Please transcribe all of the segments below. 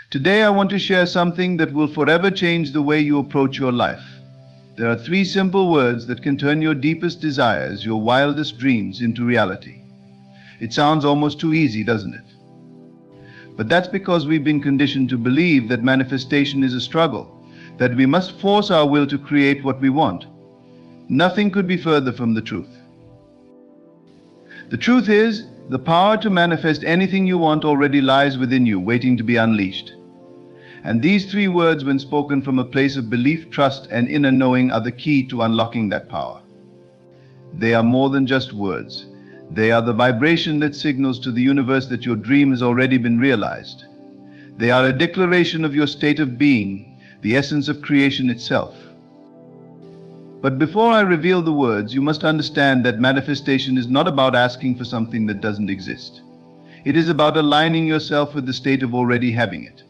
Today I want to share something that will forever change the way you approach your life. There are 3 simple words that can turn your deepest desires, your wildest dreams into reality. It sounds almost too easy, doesn't it? But that's because we've been conditioned to believe that manifestation is a struggle, that we must force our will to create what we want. Nothing could be further from the truth. The truth is, the power to manifest anything you want already lies within you, waiting to be unleashed. And these 3 words, when spoken from a place of belief, trust, and inner knowing, are the key to unlocking that power. They are more than just words. They are the vibration that signals to the universe that your dream has already been realized. They are a declaration of your state of being, the essence of creation itself. But before I reveal the words, you must understand that manifestation is not about asking for something that doesn't exist. It is about aligning yourself with the state of already having it.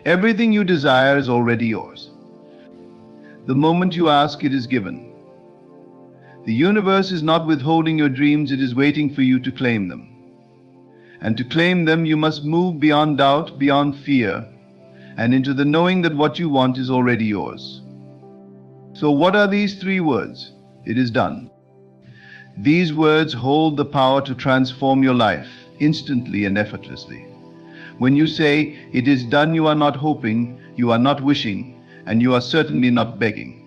Everything you desire is already yours. The moment you ask, it is given. The universe is not withholding your dreams, it is waiting for you to claim them. And to claim them, you must move beyond doubt, beyond fear, and into the knowing that what you want is already yours. So what are these 3 words? It is done. These words hold the power to transform your life instantly and effortlessly. When you say, "It is done," you are not hoping, you are not wishing, and you are certainly not begging.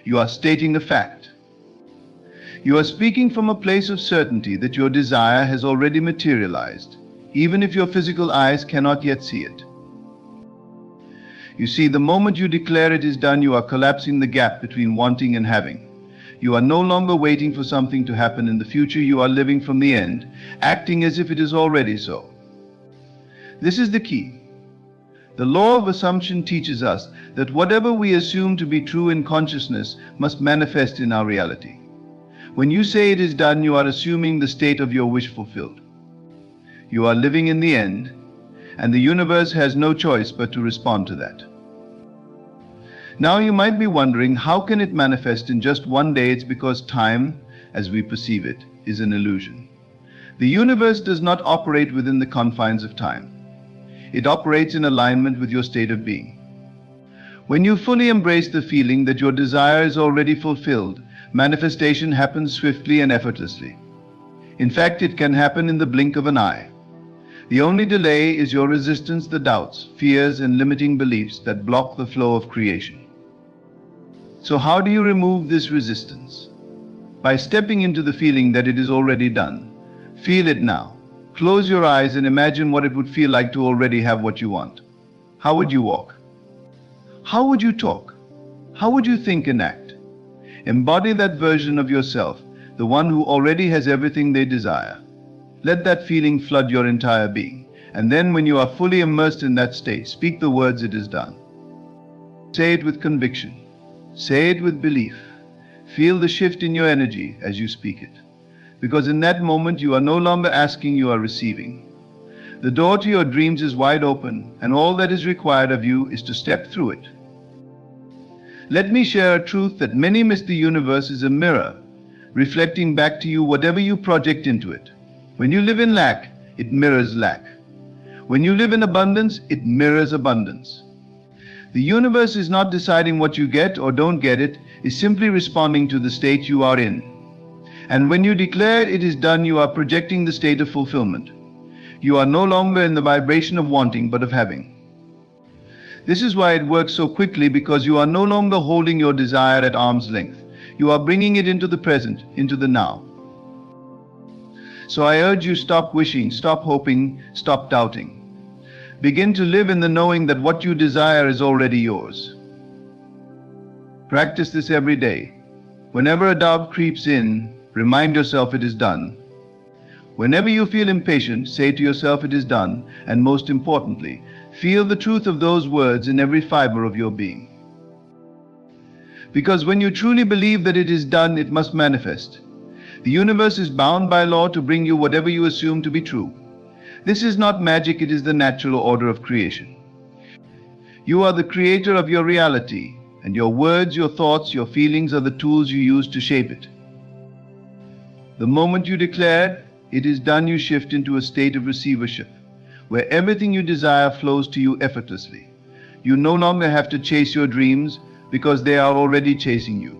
You are stating a fact. You are speaking from a place of certainty that your desire has already materialized, even if your physical eyes cannot yet see it. You see, the moment you declare it is done, you are collapsing the gap between wanting and having. You are no longer waiting for something to happen in the future, you are living from the end, acting as if it is already so. This is the key. The law of assumption teaches us that whatever we assume to be true in consciousness must manifest in our reality. When you say it is done, you are assuming the state of your wish fulfilled. You are living in the end, and the universe has no choice but to respond to that. Now you might be wondering, how can it manifest in just one day? It's because time, as we perceive it, is an illusion. The universe does not operate within the confines of time. It operates in alignment with your state of being. When you fully embrace the feeling that your desire is already fulfilled, manifestation happens swiftly and effortlessly. In fact, it can happen in the blink of an eye. The only delay is your resistance, the doubts, fears, and limiting beliefs that block the flow of creation. So how do you remove this resistance? By stepping into the feeling that it is already done. Feel it now. Close your eyes and imagine what it would feel like to already have what you want. How would you walk? How would you talk? How would you think and act? Embody that version of yourself, the one who already has everything they desire. Let that feeling flood your entire being. And then when you are fully immersed in that state, speak the words, "It is done." Say it with conviction. Say it with belief. Feel the shift in your energy as you speak it. Because in that moment you are no longer asking, you are receiving. The door to your dreams is wide open, and all that is required of you is to step through it. Let me share a truth that many miss. The universe is a mirror, reflecting back to you whatever you project into it. When you live in lack, it mirrors lack. When you live in abundance, it mirrors abundance. The universe is not deciding what you get or don't get, it is simply responding to the state you are in. And when you declare it is done, you are projecting the state of fulfillment. You are no longer in the vibration of wanting, but of having. This is why it works so quickly, because you are no longer holding your desire at arm's length. You are bringing it into the present, into the now. So I urge you, stop wishing, stop hoping, stop doubting. Begin to live in the knowing that what you desire is already yours. Practice this every day. Whenever a doubt creeps in, remind yourself it is done. Whenever you feel impatient, say to yourself it is done, and most importantly, feel the truth of those words in every fiber of your being. Because when you truly believe that it is done, it must manifest. The universe is bound by law to bring you whatever you assume to be true. This is not magic, it is the natural order of creation. You are the creator of your reality, and your words, your thoughts, your feelings are the tools you use to shape it. The moment you declare, "It is done," you shift into a state of receivership. where everything you desire flows to you effortlessly. You no longer have to chase your dreams because they are already chasing you.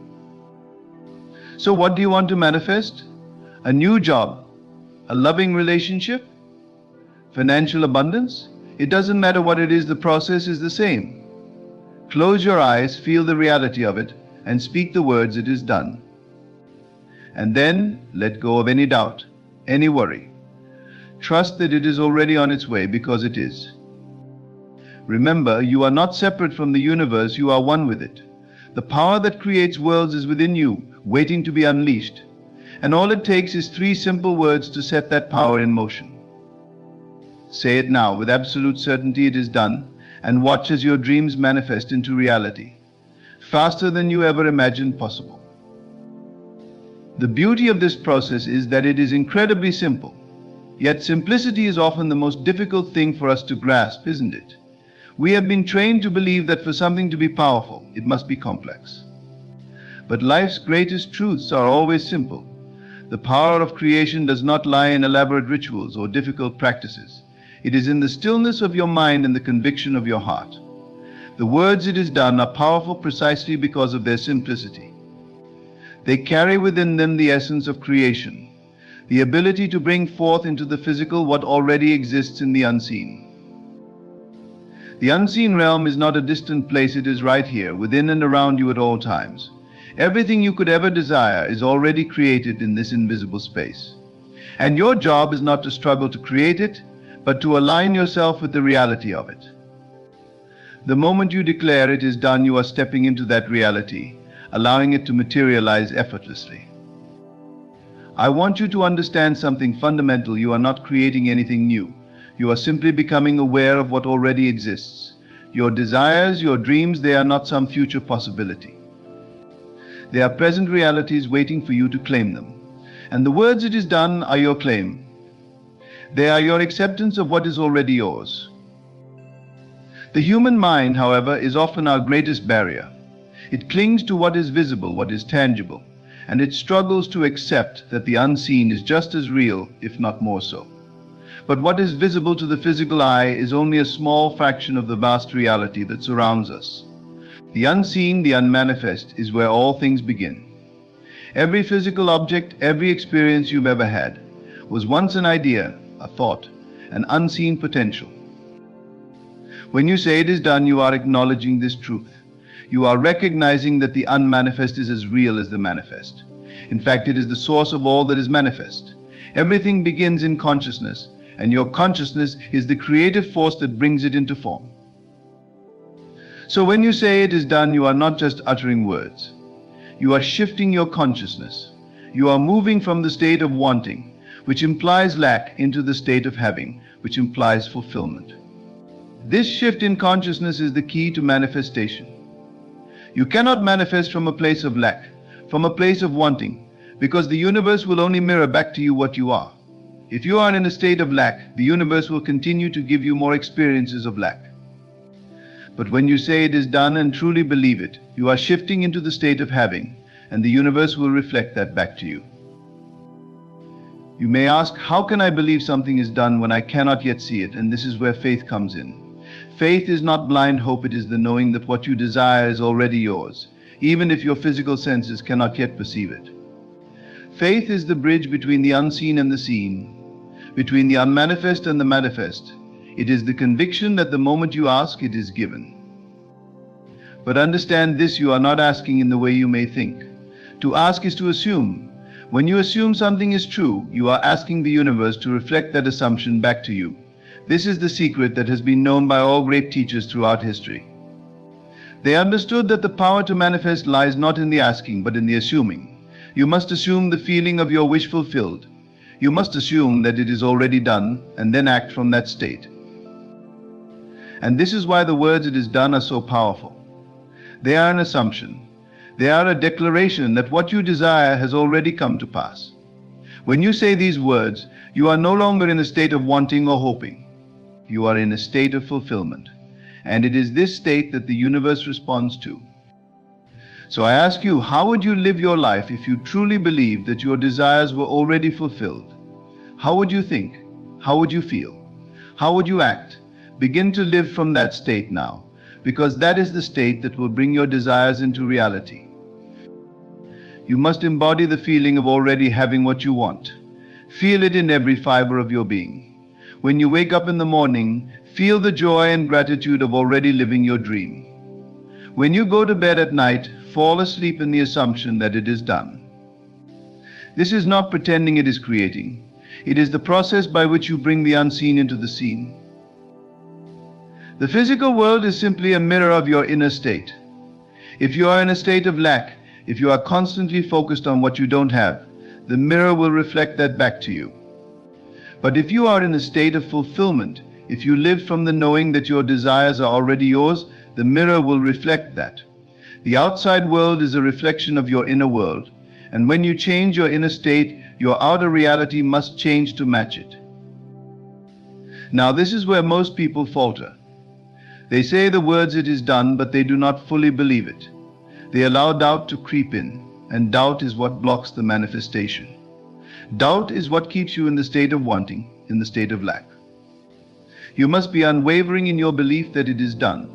So what do you want to manifest? A new job? A loving relationship? Financial abundance? It doesn't matter what it is, the process is the same. Close your eyes, feel the reality of it, and speak the words, "It is done." And then let go of any doubt, any worry. Trust that it is already on its way, because it is. Remember, you are not separate from the universe, you are one with it. The power that creates worlds is within you, waiting to be unleashed. And all it takes is 3 simple words to set that power in motion. Say it now with absolute certainty, "It is done," and watch as your dreams manifest into reality, faster than you ever imagined possible. The beauty of this process is that it is incredibly simple. Yet simplicity is often the most difficult thing for us to grasp, isn't it? We have been trained to believe that for something to be powerful, it must be complex. But life's greatest truths are always simple. The power of creation does not lie in elaborate rituals or difficult practices. It is in the stillness of your mind and the conviction of your heart. The words "it is done" are powerful precisely because of their simplicity. They carry within them the essence of creation, the ability to bring forth into the physical what already exists in the unseen. The unseen realm is not a distant place, it is right here, within and around you at all times. Everything you could ever desire is already created in this invisible space. And your job is not to struggle to create it, but to align yourself with the reality of it. The moment you declare "it is done," you are stepping into that reality, allowing it to materialize effortlessly. I want you to understand something fundamental. You are not creating anything new. You are simply becoming aware of what already exists. Your desires, your dreams, they are not some future possibility. They are present realities waiting for you to claim them. And the words "it is done" are your claim. They are your acceptance of what is already yours. The human mind, however, is often our greatest barrier. It clings to what is visible, what is tangible, and it struggles to accept that the unseen is just as real, if not more so. But what is visible to the physical eye is only a small fraction of the vast reality that surrounds us. The unseen, the unmanifest, is where all things begin. Every physical object, every experience you've ever had, was once an idea, a thought, an unseen potential. When you say "it is done," you are acknowledging this truth. You are recognizing that the unmanifest is as real as the manifest. In fact, it is the source of all that is manifest. Everything begins in consciousness, and your consciousness is the creative force that brings it into form. So when you say "it is done," you are not just uttering words. You are shifting your consciousness. You are moving from the state of wanting, which implies lack, into the state of having, which implies fulfillment. This shift in consciousness is the key to manifestation. You cannot manifest from a place of lack, from a place of wanting, because the universe will only mirror back to you what you are. If you are in a state of lack, the universe will continue to give you more experiences of lack. But when you say "it is done" and truly believe it, you are shifting into the state of having, and the universe will reflect that back to you. You may ask, how can I believe something is done when I cannot yet see it? And this is where faith comes in. Faith is not blind hope, it is the knowing that what you desire is already yours, even if your physical senses cannot yet perceive it. Faith is the bridge between the unseen and the seen, between the unmanifest and the manifest. It is the conviction that the moment you ask, it is given. But understand this, you are not asking in the way you may think. To ask is to assume. When you assume something is true, you are asking the universe to reflect that assumption back to you. This is the secret that has been known by all great teachers throughout history. They understood that the power to manifest lies not in the asking, but in the assuming. You must assume the feeling of your wish fulfilled. You must assume that it is already done, and then act from that state. And this is why the words "it is done" are so powerful. They are an assumption. They are a declaration that what you desire has already come to pass. When you say these words, you are no longer in a state of wanting or hoping. You are in a state of fulfillment. And it is this state that the universe responds to. So I ask you, how would you live your life if you truly believed that your desires were already fulfilled? How would you think? How would you feel? How would you act? Begin to live from that state now, because that is the state that will bring your desires into reality. You must embody the feeling of already having what you want. Feel it in every fiber of your being. When you wake up in the morning, feel the joy and gratitude of already living your dream. When you go to bed at night, fall asleep in the assumption that it is done. This is not pretending it is creating. It is the process by which you bring the unseen into the seen. The physical world is simply a mirror of your inner state. If you are in a state of lack, if you are constantly focused on what you don't have, the mirror will reflect that back to you. But if you are in a state of fulfillment, if you live from the knowing that your desires are already yours, the mirror will reflect that. The outside world is a reflection of your inner world, and when you change your inner state, your outer reality must change to match it. Now this is where most people falter. They say the words "it is done," but they do not fully believe it. They allow doubt to creep in, and doubt is what blocks the manifestation. Doubt is what keeps you in the state of wanting, in the state of lack. You must be unwavering in your belief that it is done.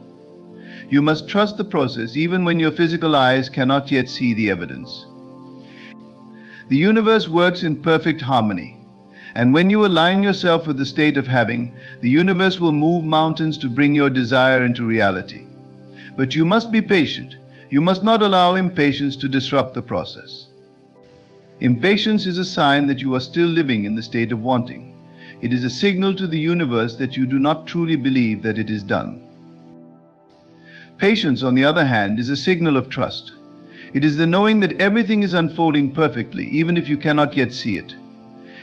You must trust the process even when your physical eyes cannot yet see the evidence. The universe works in perfect harmony, and when you align yourself with the state of having, the universe will move mountains to bring your desire into reality. But you must be patient. You must not allow impatience to disrupt the process. Impatience is a sign that you are still living in the state of wanting. It is a signal to the universe that you do not truly believe that it is done. Patience, on the other hand, is a signal of trust. It is the knowing that everything is unfolding perfectly, even if you cannot yet see it.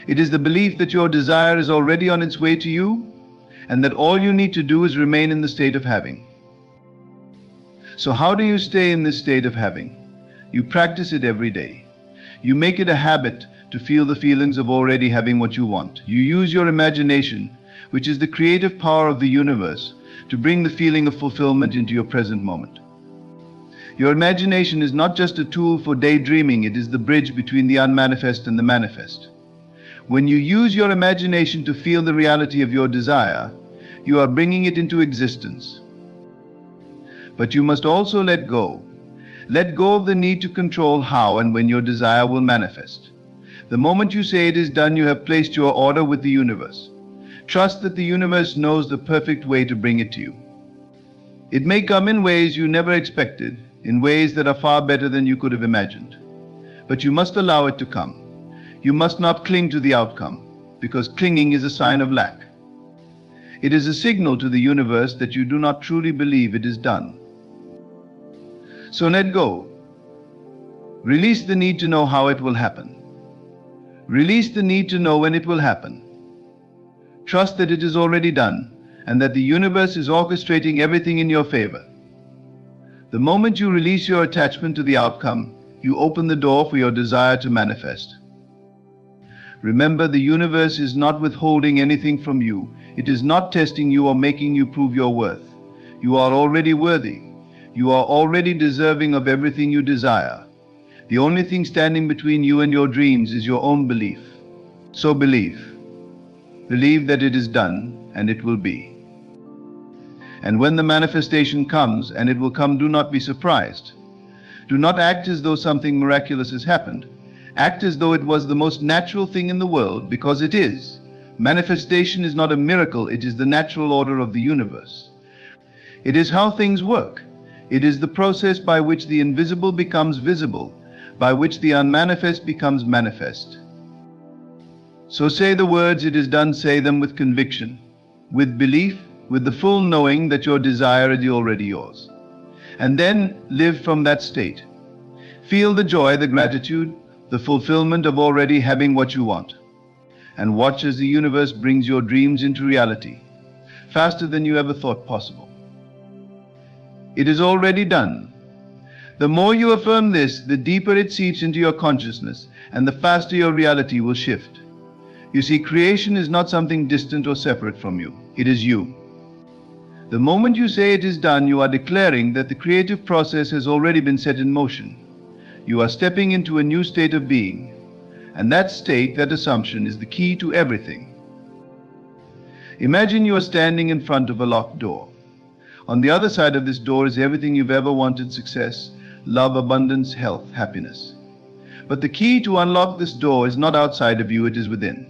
It is the belief that your desire is already on its way to you, and that all you need to do is remain in the state of having. So how do you stay in this state of having? You practice it every day. You make it a habit to feel the feelings of already having what you want. You use your imagination, which is the creative power of the universe, to bring the feeling of fulfillment into your present moment. Your imagination is not just a tool for daydreaming, it is the bridge between the unmanifest and the manifest. When you use your imagination to feel the reality of your desire, you are bringing it into existence. But you must also let go. Let go of the need to control how and when your desire will manifest. The moment you say it is done, you have placed your order with the universe. Trust that the universe knows the perfect way to bring it to you. It may come in ways you never expected, in ways that are far better than you could have imagined. But you must allow it to come. You must not cling to the outcome, because clinging is a sign of lack. It is a signal to the universe that you do not truly believe it is done. So let go. Release the need to know how it will happen. Release the need to know when it will happen. Trust that it is already done, and that the universe is orchestrating everything in your favor. The moment you release your attachment to the outcome, you open the door for your desire to manifest. Remember, the universe is not withholding anything from you. It is not testing you or making you prove your worth. You are already worthy. You are already deserving of everything you desire. The only thing standing between you and your dreams is your own belief. So believe. Believe that it is done, and it will be. And when the manifestation comes, and it will come, do not be surprised. Do not act as though something miraculous has happened. Act as though it was the most natural thing in the world, because it is. Manifestation is not a miracle, it is the natural order of the universe. It is how things work. It is the process by which the invisible becomes visible, by which the unmanifest becomes manifest. So say the words "it is done," say them with conviction, with belief, with the full knowing that your desire is already yours. And then live from that state. Feel the joy, the gratitude, the fulfillment of already having what you want. And watch as the universe brings your dreams into reality, faster than you ever thought possible. It is already done. The more you affirm this, the deeper it seeps into your consciousness, and the faster your reality will shift. You see, creation is not something distant or separate from you. It is you. The moment you say it is done, you are declaring that the creative process has already been set in motion. You are stepping into a new state of being, and that state, that assumption, is the key to everything. Imagine you are standing in front of a locked door. On the other side of this door is everything you've ever wanted: success, love, abundance, health, happiness. But the key to unlock this door is not outside of you, it is within.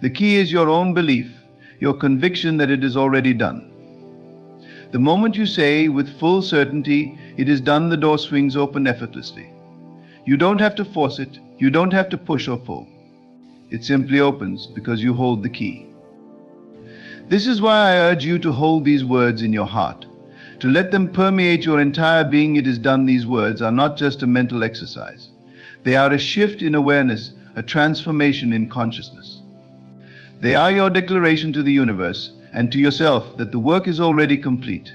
The key is your own belief, your conviction that it is already done. The moment you say with full certainty, "It is done," the door swings open effortlessly. You don't have to force it, you don't have to push or pull. It simply opens because you hold the key. This is why I urge you to hold these words in your heart, to let them permeate your entire being. It is done. These words are not just a mental exercise. They are a shift in awareness, a transformation in consciousness. They are your declaration to the universe and to yourself that the work is already complete.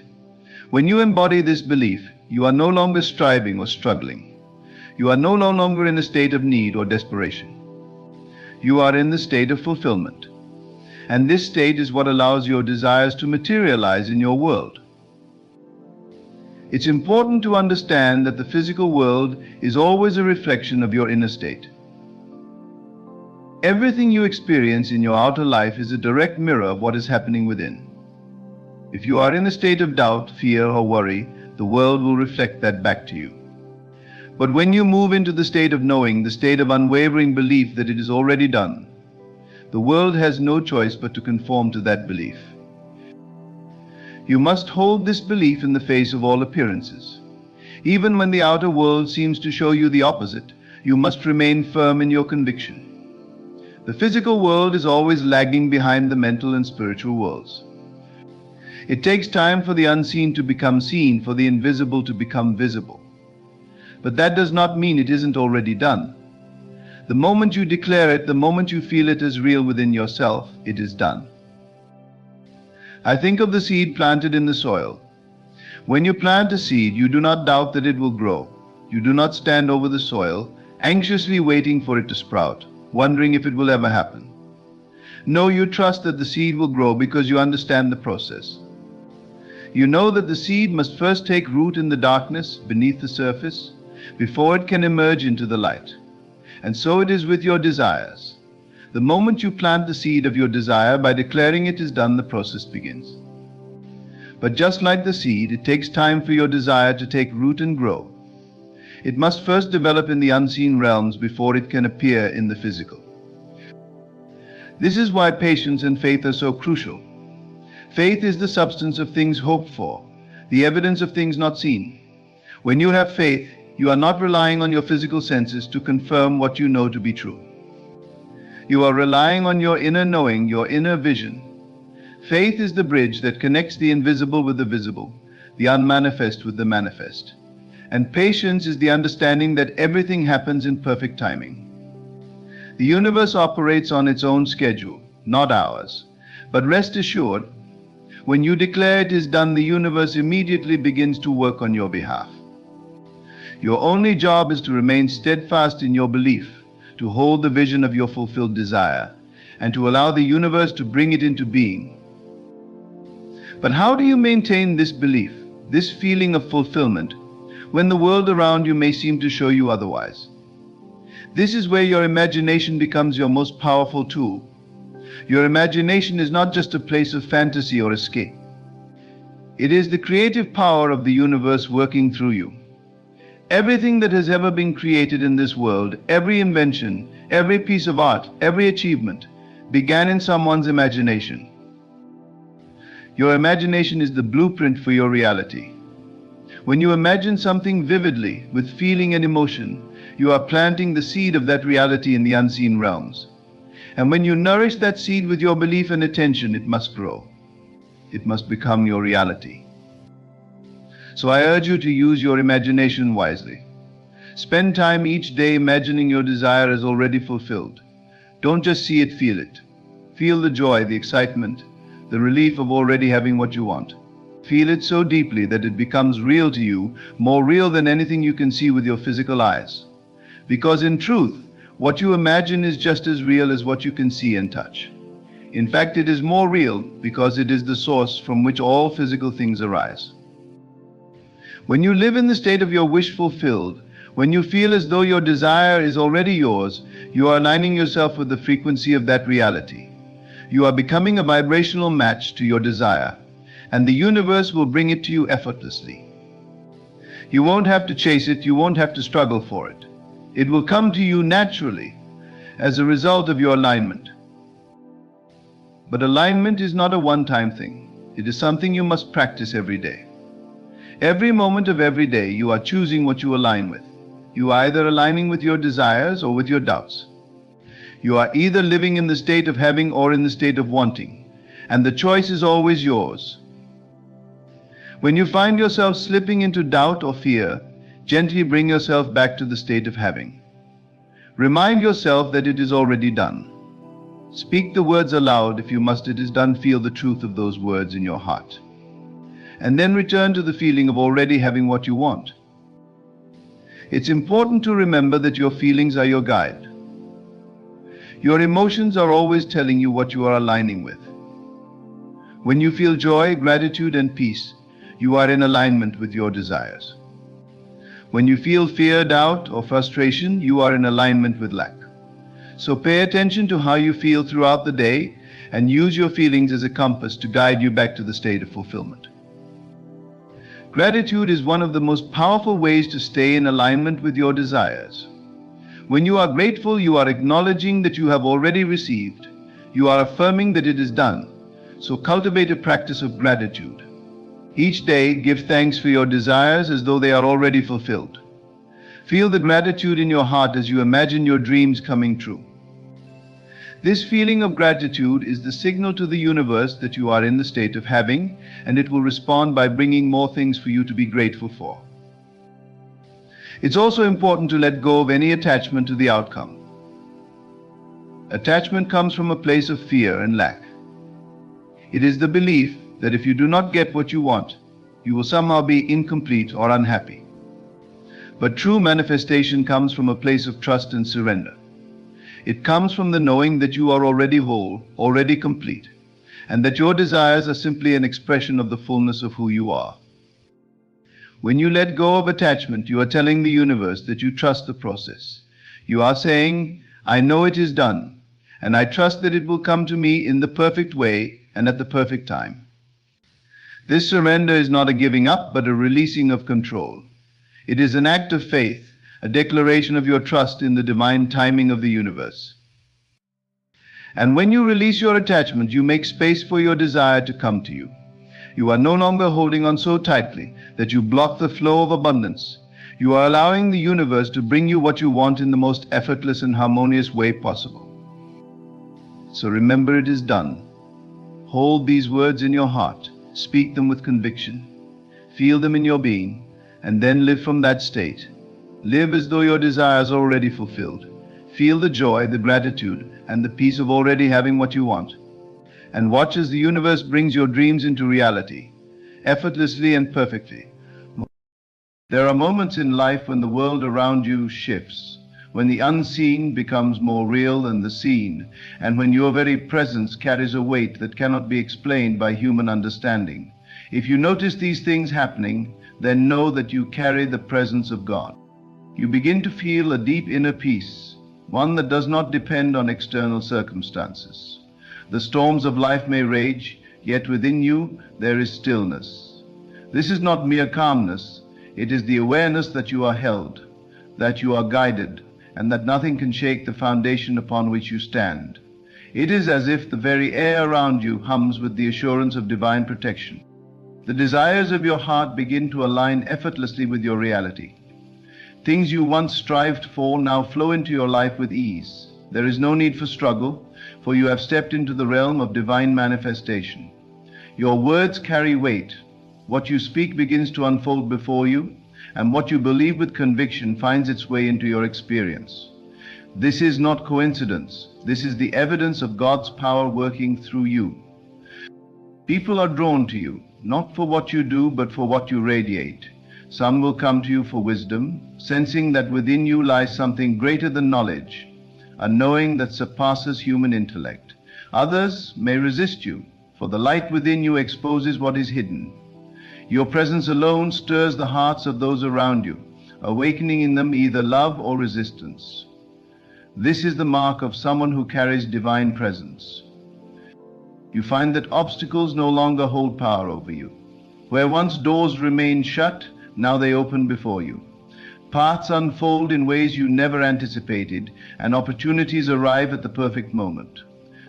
When you embody this belief, you are no longer striving or struggling. You are no longer in a state of need or desperation. You are in the state of fulfillment. And this state is what allows your desires to materialize in your world. It's important to understand that the physical world is always a reflection of your inner state. Everything you experience in your outer life is a direct mirror of what is happening within. If you are in a state of doubt, fear, or worry, the world will reflect that back to you. But when you move into the state of knowing, the state of unwavering belief that it is already done, the world has no choice but to conform to that belief. You must hold this belief in the face of all appearances. Even when the outer world seems to show you the opposite, you must remain firm in your conviction. The physical world is always lagging behind the mental and spiritual worlds. It takes time for the unseen to become seen, for the invisible to become visible. But that does not mean it isn't already done. The moment you declare it, the moment you feel it as real within yourself, it is done. I think of the seed planted in the soil. When you plant a seed, you do not doubt that it will grow. You do not stand over the soil, anxiously waiting for it to sprout, wondering if it will ever happen. No, you trust that the seed will grow because you understand the process. You know that the seed must first take root in the darkness beneath the surface before it can emerge into the light. And so it is with your desires. The moment you plant the seed of your desire, by declaring it is done, the process begins. But just like the seed, it takes time for your desire to take root and grow. It must first develop in the unseen realms before it can appear in the physical. This is why patience and faith are so crucial. Faith is the substance of things hoped for, the evidence of things not seen. When you have faith, you are not relying on your physical senses to confirm what you know to be true. You are relying on your inner knowing, your inner vision. Faith is the bridge that connects the invisible with the visible, the unmanifest with the manifest. And patience is the understanding that everything happens in perfect timing. The universe operates on its own schedule, not ours. But rest assured, when you declare it is done, the universe immediately begins to work on your behalf. Your only job is to remain steadfast in your belief, to hold the vision of your fulfilled desire, and to allow the universe to bring it into being. But how do you maintain this belief, this feeling of fulfillment, when the world around you may seem to show you otherwise? This is where your imagination becomes your most powerful tool. Your imagination is not just a place of fantasy or escape. It is the creative power of the universe working through you. Everything that has ever been created in this world, every invention, every piece of art, every achievement, began in someone's imagination. Your imagination is the blueprint for your reality. When you imagine something vividly, with feeling and emotion, you are planting the seed of that reality in the unseen realms. And when you nourish that seed with your belief and attention, it must grow. It must become your reality. So I urge you to use your imagination wisely. Spend time each day imagining your desire as already fulfilled. Don't just see it, feel it. Feel the joy, the excitement, the relief of already having what you want. Feel it so deeply that it becomes real to you, more real than anything you can see with your physical eyes. Because in truth, what you imagine is just as real as what you can see and touch. In fact, it is more real because it is the source from which all physical things arise. When you live in the state of your wish fulfilled, when you feel as though your desire is already yours, you are aligning yourself with the frequency of that reality. You are becoming a vibrational match to your desire, and the universe will bring it to you effortlessly. You won't have to chase it, you won't have to struggle for it. It will come to you naturally as a result of your alignment. But alignment is not a one-time thing. It is something you must practice every day. Every moment of every day, you are choosing what you align with. You are either aligning with your desires or with your doubts. You are either living in the state of having or in the state of wanting, and the choice is always yours. When you find yourself slipping into doubt or fear, gently bring yourself back to the state of having. Remind yourself that it is already done. Speak the words aloud. If you must, it is done. Feel the truth of those words in your heart. And then return to the feeling of already having what you want. It's important to remember that your feelings are your guide. Your emotions are always telling you what you are aligning with. When you feel joy, gratitude, and peace, you are in alignment with your desires. When you feel fear, doubt, or frustration, you are in alignment with lack. So pay attention to how you feel throughout the day and use your feelings as a compass to guide you back to the state of fulfillment. Gratitude is one of the most powerful ways to stay in alignment with your desires. When you are grateful, you are acknowledging that you have already received. You are affirming that it is done. So cultivate a practice of gratitude. Each day, give thanks for your desires as though they are already fulfilled. Feel the gratitude in your heart as you imagine your dreams coming true. This feeling of gratitude is the signal to the universe that you are in the state of having, and it will respond by bringing more things for you to be grateful for. It's also important to let go of any attachment to the outcome. Attachment comes from a place of fear and lack. It is the belief that if you do not get what you want, you will somehow be incomplete or unhappy. But true manifestation comes from a place of trust and surrender. It comes from the knowing that you are already whole, already complete, and that your desires are simply an expression of the fullness of who you are. When you let go of attachment, you are telling the universe that you trust the process. You are saying, I know it is done, and I trust that it will come to me in the perfect way and at the perfect time. This surrender is not a giving up, but a releasing of control. It is an act of faith, a declaration of your trust in the divine timing of the universe. And when you release your attachment, you make space for your desire to come to you. You are no longer holding on so tightly that you block the flow of abundance. You are allowing the universe to bring you what you want in the most effortless and harmonious way possible. So remember, it is done. Hold these words in your heart. Speak them with conviction. Feel them in your being, and then live from that state. Live as though your desires are already fulfilled. Feel the joy, the gratitude, and the peace of already having what you want. And watch as the universe brings your dreams into reality, effortlessly and perfectly. There are moments in life when the world around you shifts, when the unseen becomes more real than the seen, and when your very presence carries a weight that cannot be explained by human understanding. If you notice these things happening, then know that you carry the presence of God. You begin to feel a deep inner peace, one that does not depend on external circumstances. The storms of life may rage, yet within you there is stillness. This is not mere calmness, it is the awareness that you are held, that you are guided, and that nothing can shake the foundation upon which you stand. It is as if the very air around you hums with the assurance of divine protection. The desires of your heart begin to align effortlessly with your reality. Things you once strived for now flow into your life with ease. There is no need for struggle, for you have stepped into the realm of divine manifestation. Your words carry weight. What you speak begins to unfold before you, and what you believe with conviction finds its way into your experience. This is not coincidence. This is the evidence of God's power working through you. People are drawn to you, not for what you do, but for what you radiate. Some will come to you for wisdom, sensing that within you lies something greater than knowledge, a knowing that surpasses human intellect. Others may resist you, for the light within you exposes what is hidden. Your presence alone stirs the hearts of those around you, awakening in them either love or resistance. This is the mark of someone who carries divine presence. You find that obstacles no longer hold power over you. Where once doors remained shut, now they open before you. Paths unfold in ways you never anticipated, and opportunities arrive at the perfect moment.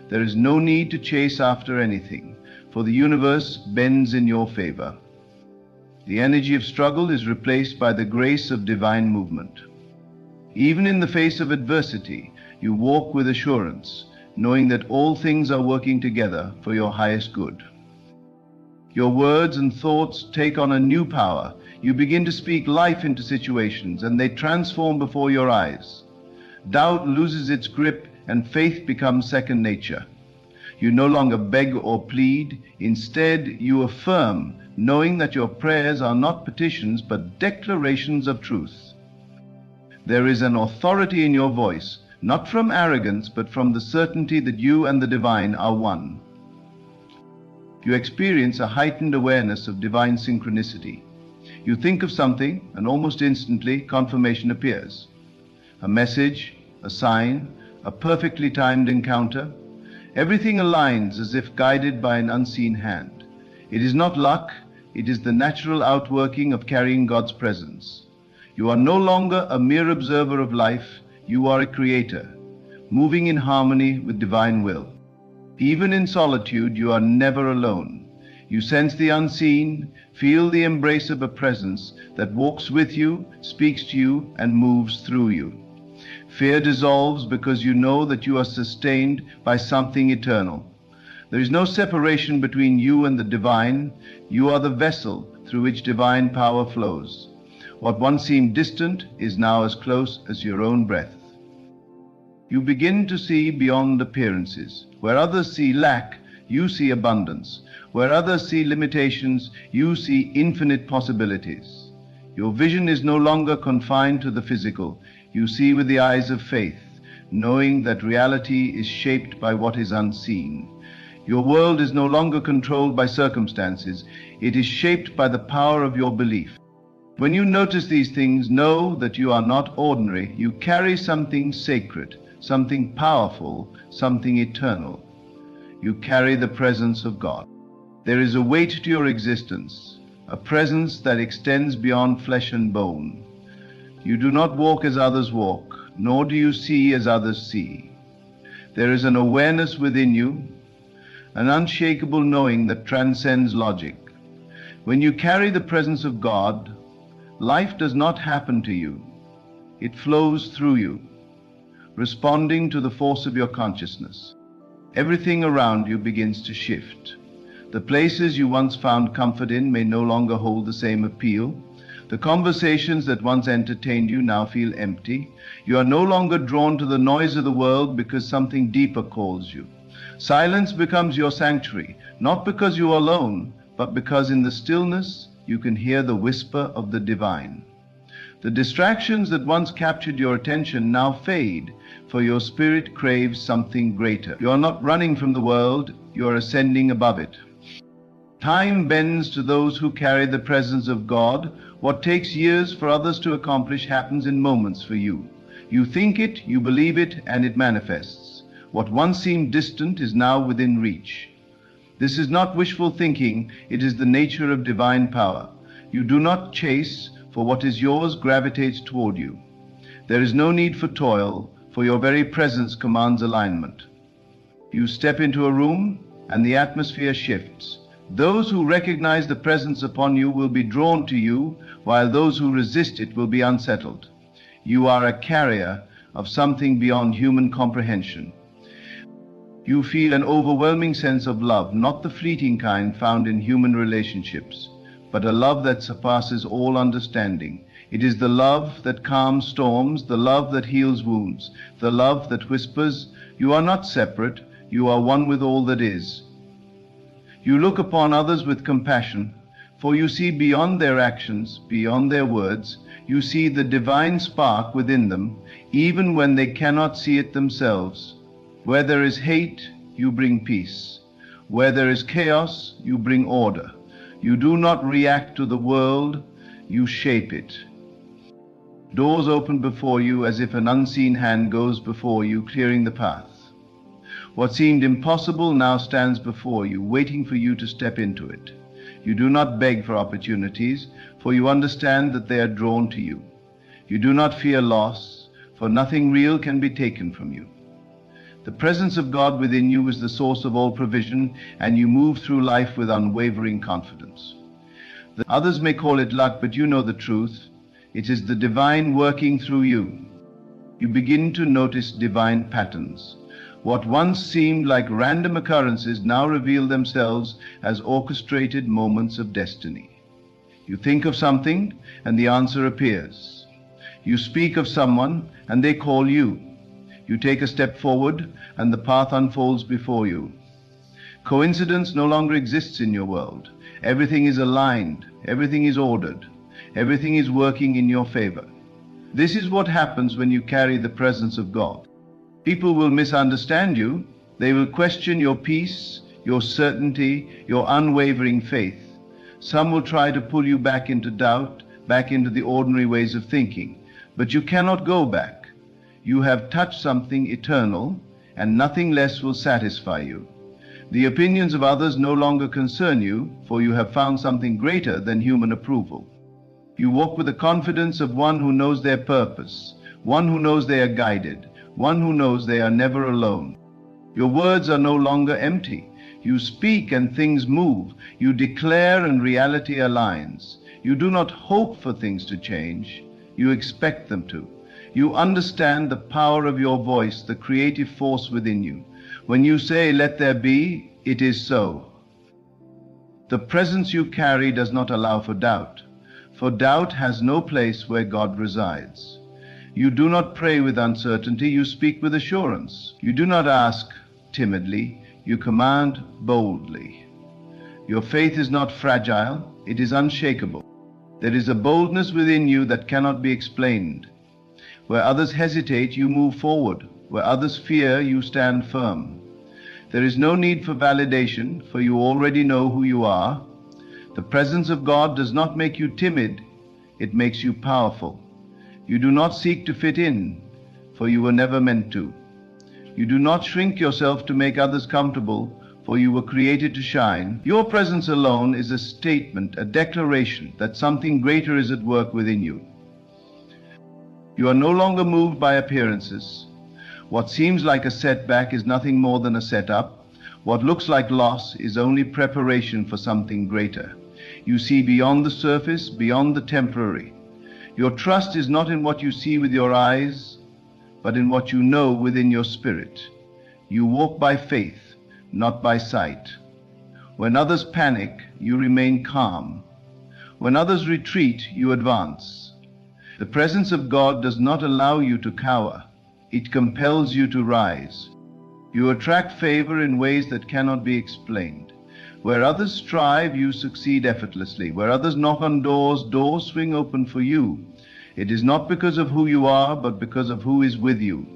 There is no need to chase after anything, for the universe bends in your favor. The energy of struggle is replaced by the grace of divine movement. Even in the face of adversity, you walk with assurance, knowing that all things are working together for your highest good. Your words and thoughts take on a new power. You begin to speak life into situations, and they transform before your eyes. Doubt loses its grip, and faith becomes second nature. You no longer beg or plead. Instead, you affirm, knowing that your prayers are not petitions but declarations of truth. There is an authority in your voice, not from arrogance, but from the certainty that you and the divine are one. You experience a heightened awareness of divine synchronicity. You think of something, and almost instantly confirmation appears. A message, a sign, a perfectly timed encounter. Everything aligns as if guided by an unseen hand. It is not luck, it is the natural outworking of carrying God's presence. You are no longer a mere observer of life, you are a creator, moving in harmony with divine will. Even in solitude, you are never alone. You sense the unseen, feel the embrace of a presence that walks with you, speaks to you, and moves through you. Fear dissolves because you know that you are sustained by something eternal. There is no separation between you and the divine. You are the vessel through which divine power flows. What once seemed distant is now as close as your own breath. You begin to see beyond appearances. Where others see lack, you see abundance. Where others see limitations, you see infinite possibilities. Your vision is no longer confined to the physical. You see with the eyes of faith, knowing that reality is shaped by what is unseen. Your world is no longer controlled by circumstances. It is shaped by the power of your belief. When you notice these things, know that you are not ordinary. You carry something sacred, something powerful, something eternal. You carry the presence of God. There is a weight to your existence, a presence that extends beyond flesh and bone. You do not walk as others walk, nor do you see as others see. There is an awareness within you, an unshakable knowing that transcends logic. When you carry the presence of God, life does not happen to you. It flows through you, responding to the force of your consciousness. Everything around you begins to shift. The places you once found comfort in may no longer hold the same appeal. The conversations that once entertained you now feel empty. You are no longer drawn to the noise of the world because something deeper calls you. Silence becomes your sanctuary, not because you are alone, but because in the stillness you can hear the whisper of the divine. The distractions that once captured your attention now fade, for your spirit craves something greater. You are not running from the world, you are ascending above it. Time bends to those who carry the presence of God. What takes years for others to accomplish happens in moments for you. You think it, you believe it, and it manifests. What once seemed distant is now within reach. This is not wishful thinking, it is the nature of divine power. You do not chase, for what is yours gravitates toward you. There is no need for toil, for your very presence commands alignment. You step into a room, and the atmosphere shifts. Those who recognize the presence upon you will be drawn to you, while those who resist it will be unsettled. You are a carrier of something beyond human comprehension. You feel an overwhelming sense of love, not the fleeting kind found in human relationships, but a love that surpasses all understanding. It is the love that calms storms, the love that heals wounds, the love that whispers, "You are not separate, you are one with all that is." You look upon others with compassion, for you see beyond their actions, beyond their words. You see the divine spark within them, even when they cannot see it themselves. Where there is hate, you bring peace. Where there is chaos, you bring order. You do not react to the world, you shape it. Doors open before you as if an unseen hand goes before you, clearing the path. What seemed impossible now stands before you, waiting for you to step into it. You do not beg for opportunities, for you understand that they are drawn to you. You do not fear loss, for nothing real can be taken from you. The presence of God within you is the source of all provision, and you move through life with unwavering confidence. The others may call it luck, but you know the truth. It is the divine working through you. You begin to notice divine patterns. What once seemed like random occurrences now reveal themselves as orchestrated moments of destiny. You think of something, and the answer appears. You speak of someone, and they call you. You take a step forward, and the path unfolds before you. Coincidence no longer exists in your world. Everything is aligned, everything is ordered, everything is working in your favor. This is what happens when you carry the presence of God. People will misunderstand you. They will question your peace, your certainty, your unwavering faith. Some will try to pull you back into doubt, back into the ordinary ways of thinking. But you cannot go back. You have touched something eternal, and nothing less will satisfy you. The opinions of others no longer concern you, for you have found something greater than human approval. You walk with the confidence of one who knows their purpose, one who knows they are guided, one who knows they are never alone. Your words are no longer empty. You speak and things move. You declare and reality aligns. You do not hope for things to change. You expect them to. You understand the power of your voice, the creative force within you. When you say, "Let there be," it is so. The presence you carry does not allow for doubt, for doubt has no place where God resides. You do not pray with uncertainty, you speak with assurance. You do not ask timidly, you command boldly. Your faith is not fragile, it is unshakable. There is a boldness within you that cannot be explained. Where others hesitate, you move forward. Where others fear, you stand firm. There is no need for validation, for you already know who you are. The presence of God does not make you timid, it makes you powerful. You do not seek to fit in, for you were never meant to. You do not shrink yourself to make others comfortable, for you were created to shine. Your presence alone is a statement, a declaration that something greater is at work within you. You are no longer moved by appearances. What seems like a setback is nothing more than a setup. What looks like loss is only preparation for something greater. You see beyond the surface, beyond the temporary. Your trust is not in what you see with your eyes, but in what you know within your spirit. You walk by faith, not by sight. When others panic, you remain calm. When others retreat, you advance. The presence of God does not allow you to cower. It compels you to rise. You attract favor in ways that cannot be explained. Where others strive, you succeed effortlessly. Where others knock on doors, doors swing open for you. It is not because of who you are, but because of who is with you.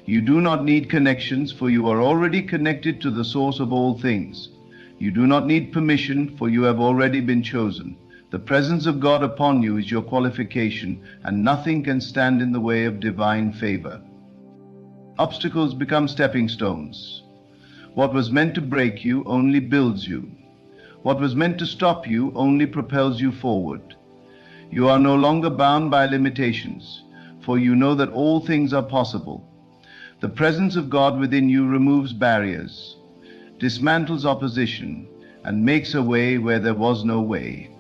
You do not need connections, for you are already connected to the source of all things. You do not need permission, for you have already been chosen. The presence of God upon you is your qualification, and nothing can stand in the way of divine favor. Obstacles become stepping stones. What was meant to break you only builds you. What was meant to stop you only propels you forward. You are no longer bound by limitations, for you know that all things are possible. The presence of God within you removes barriers, dismantles opposition, and makes a way where there was no way.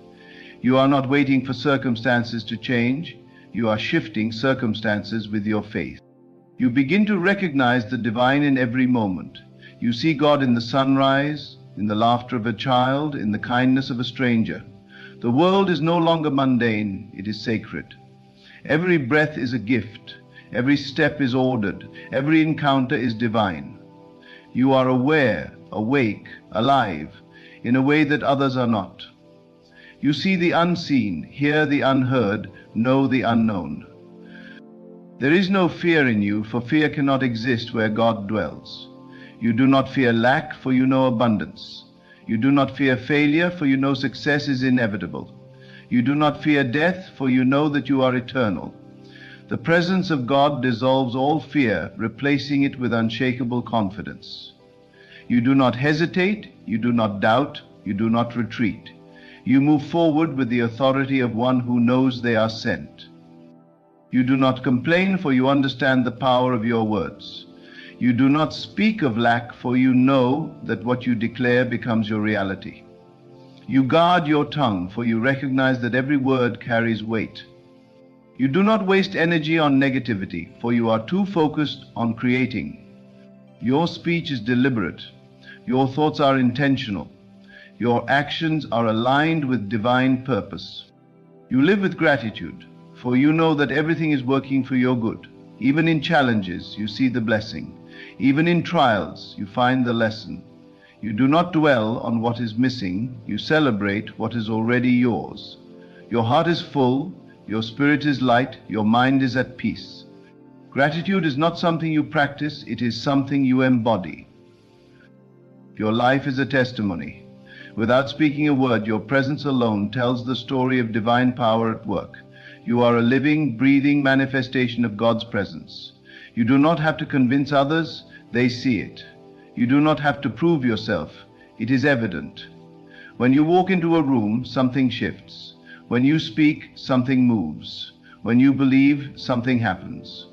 You are not waiting for circumstances to change. You are shifting circumstances with your faith. You begin to recognize the divine in every moment. You see God in the sunrise, in the laughter of a child, in the kindness of a stranger. The world is no longer mundane, it is sacred. Every breath is a gift. Every step is ordered. Every encounter is divine. You are aware, awake, alive, in a way that others are not. You see the unseen, hear the unheard, know the unknown. There is no fear in you, for fear cannot exist where God dwells. You do not fear lack, for you know abundance. You do not fear failure, for you know success is inevitable. You do not fear death, for you know that you are eternal. The presence of God dissolves all fear, replacing it with unshakable confidence. You do not hesitate, you do not doubt, you do not retreat. You move forward with the authority of one who knows they are sent. You do not complain, for you understand the power of your words. You do not speak of lack, for you know that what you declare becomes your reality. You guard your tongue, for you recognize that every word carries weight. You do not waste energy on negativity, for you are too focused on creating. Your speech is deliberate. Your thoughts are intentional. Your actions are aligned with divine purpose. You live with gratitude, for you know that everything is working for your good. Even in challenges, you see the blessing. Even in trials, you find the lesson. You do not dwell on what is missing, you celebrate what is already yours. Your heart is full, your spirit is light, your mind is at peace. Gratitude is not something you practice, it is something you embody. Your life is a testimony. Without speaking a word, your presence alone tells the story of divine power at work. You are a living, breathing manifestation of God's presence. You do not have to convince others, they see it. You do not have to prove yourself, it is evident. When you walk into a room, something shifts. When you speak, something moves. When you believe, something happens.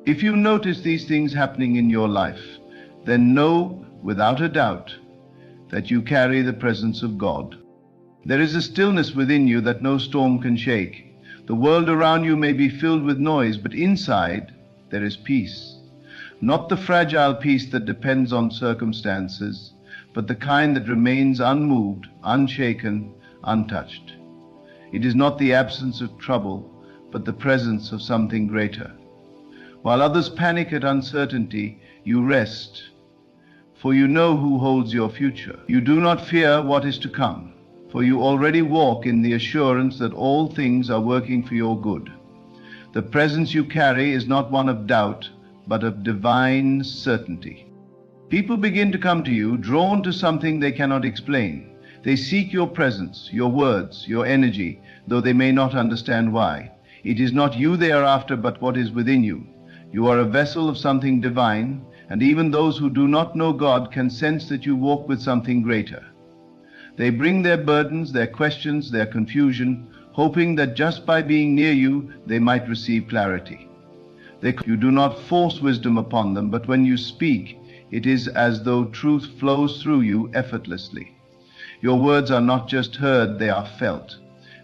If you notice these things happening in your life, then know without a doubt that you carry the presence of God. There is a stillness within you that no storm can shake. The world around you may be filled with noise, but inside there is peace. Not the fragile peace that depends on circumstances, but the kind that remains unmoved, unshaken, untouched. It is not the absence of trouble, but the presence of something greater. While others panic at uncertainty, you rest, for you know who holds your future. You do not fear what is to come, for you already walk in the assurance that all things are working for your good. The presence you carry is not one of doubt, but of divine certainty. People begin to come to you, drawn to something they cannot explain. They seek your presence, your words, your energy, though they may not understand why. It is not you they are after, but what is within you. You are a vessel of something divine, and even those who do not know God can sense that you walk with something greater. They bring their burdens, their questions, their confusion, hoping that just by being near you, they might receive clarity. You do not force wisdom upon them, but when you speak, it is as though truth flows through you effortlessly. Your words are not just heard, they are felt.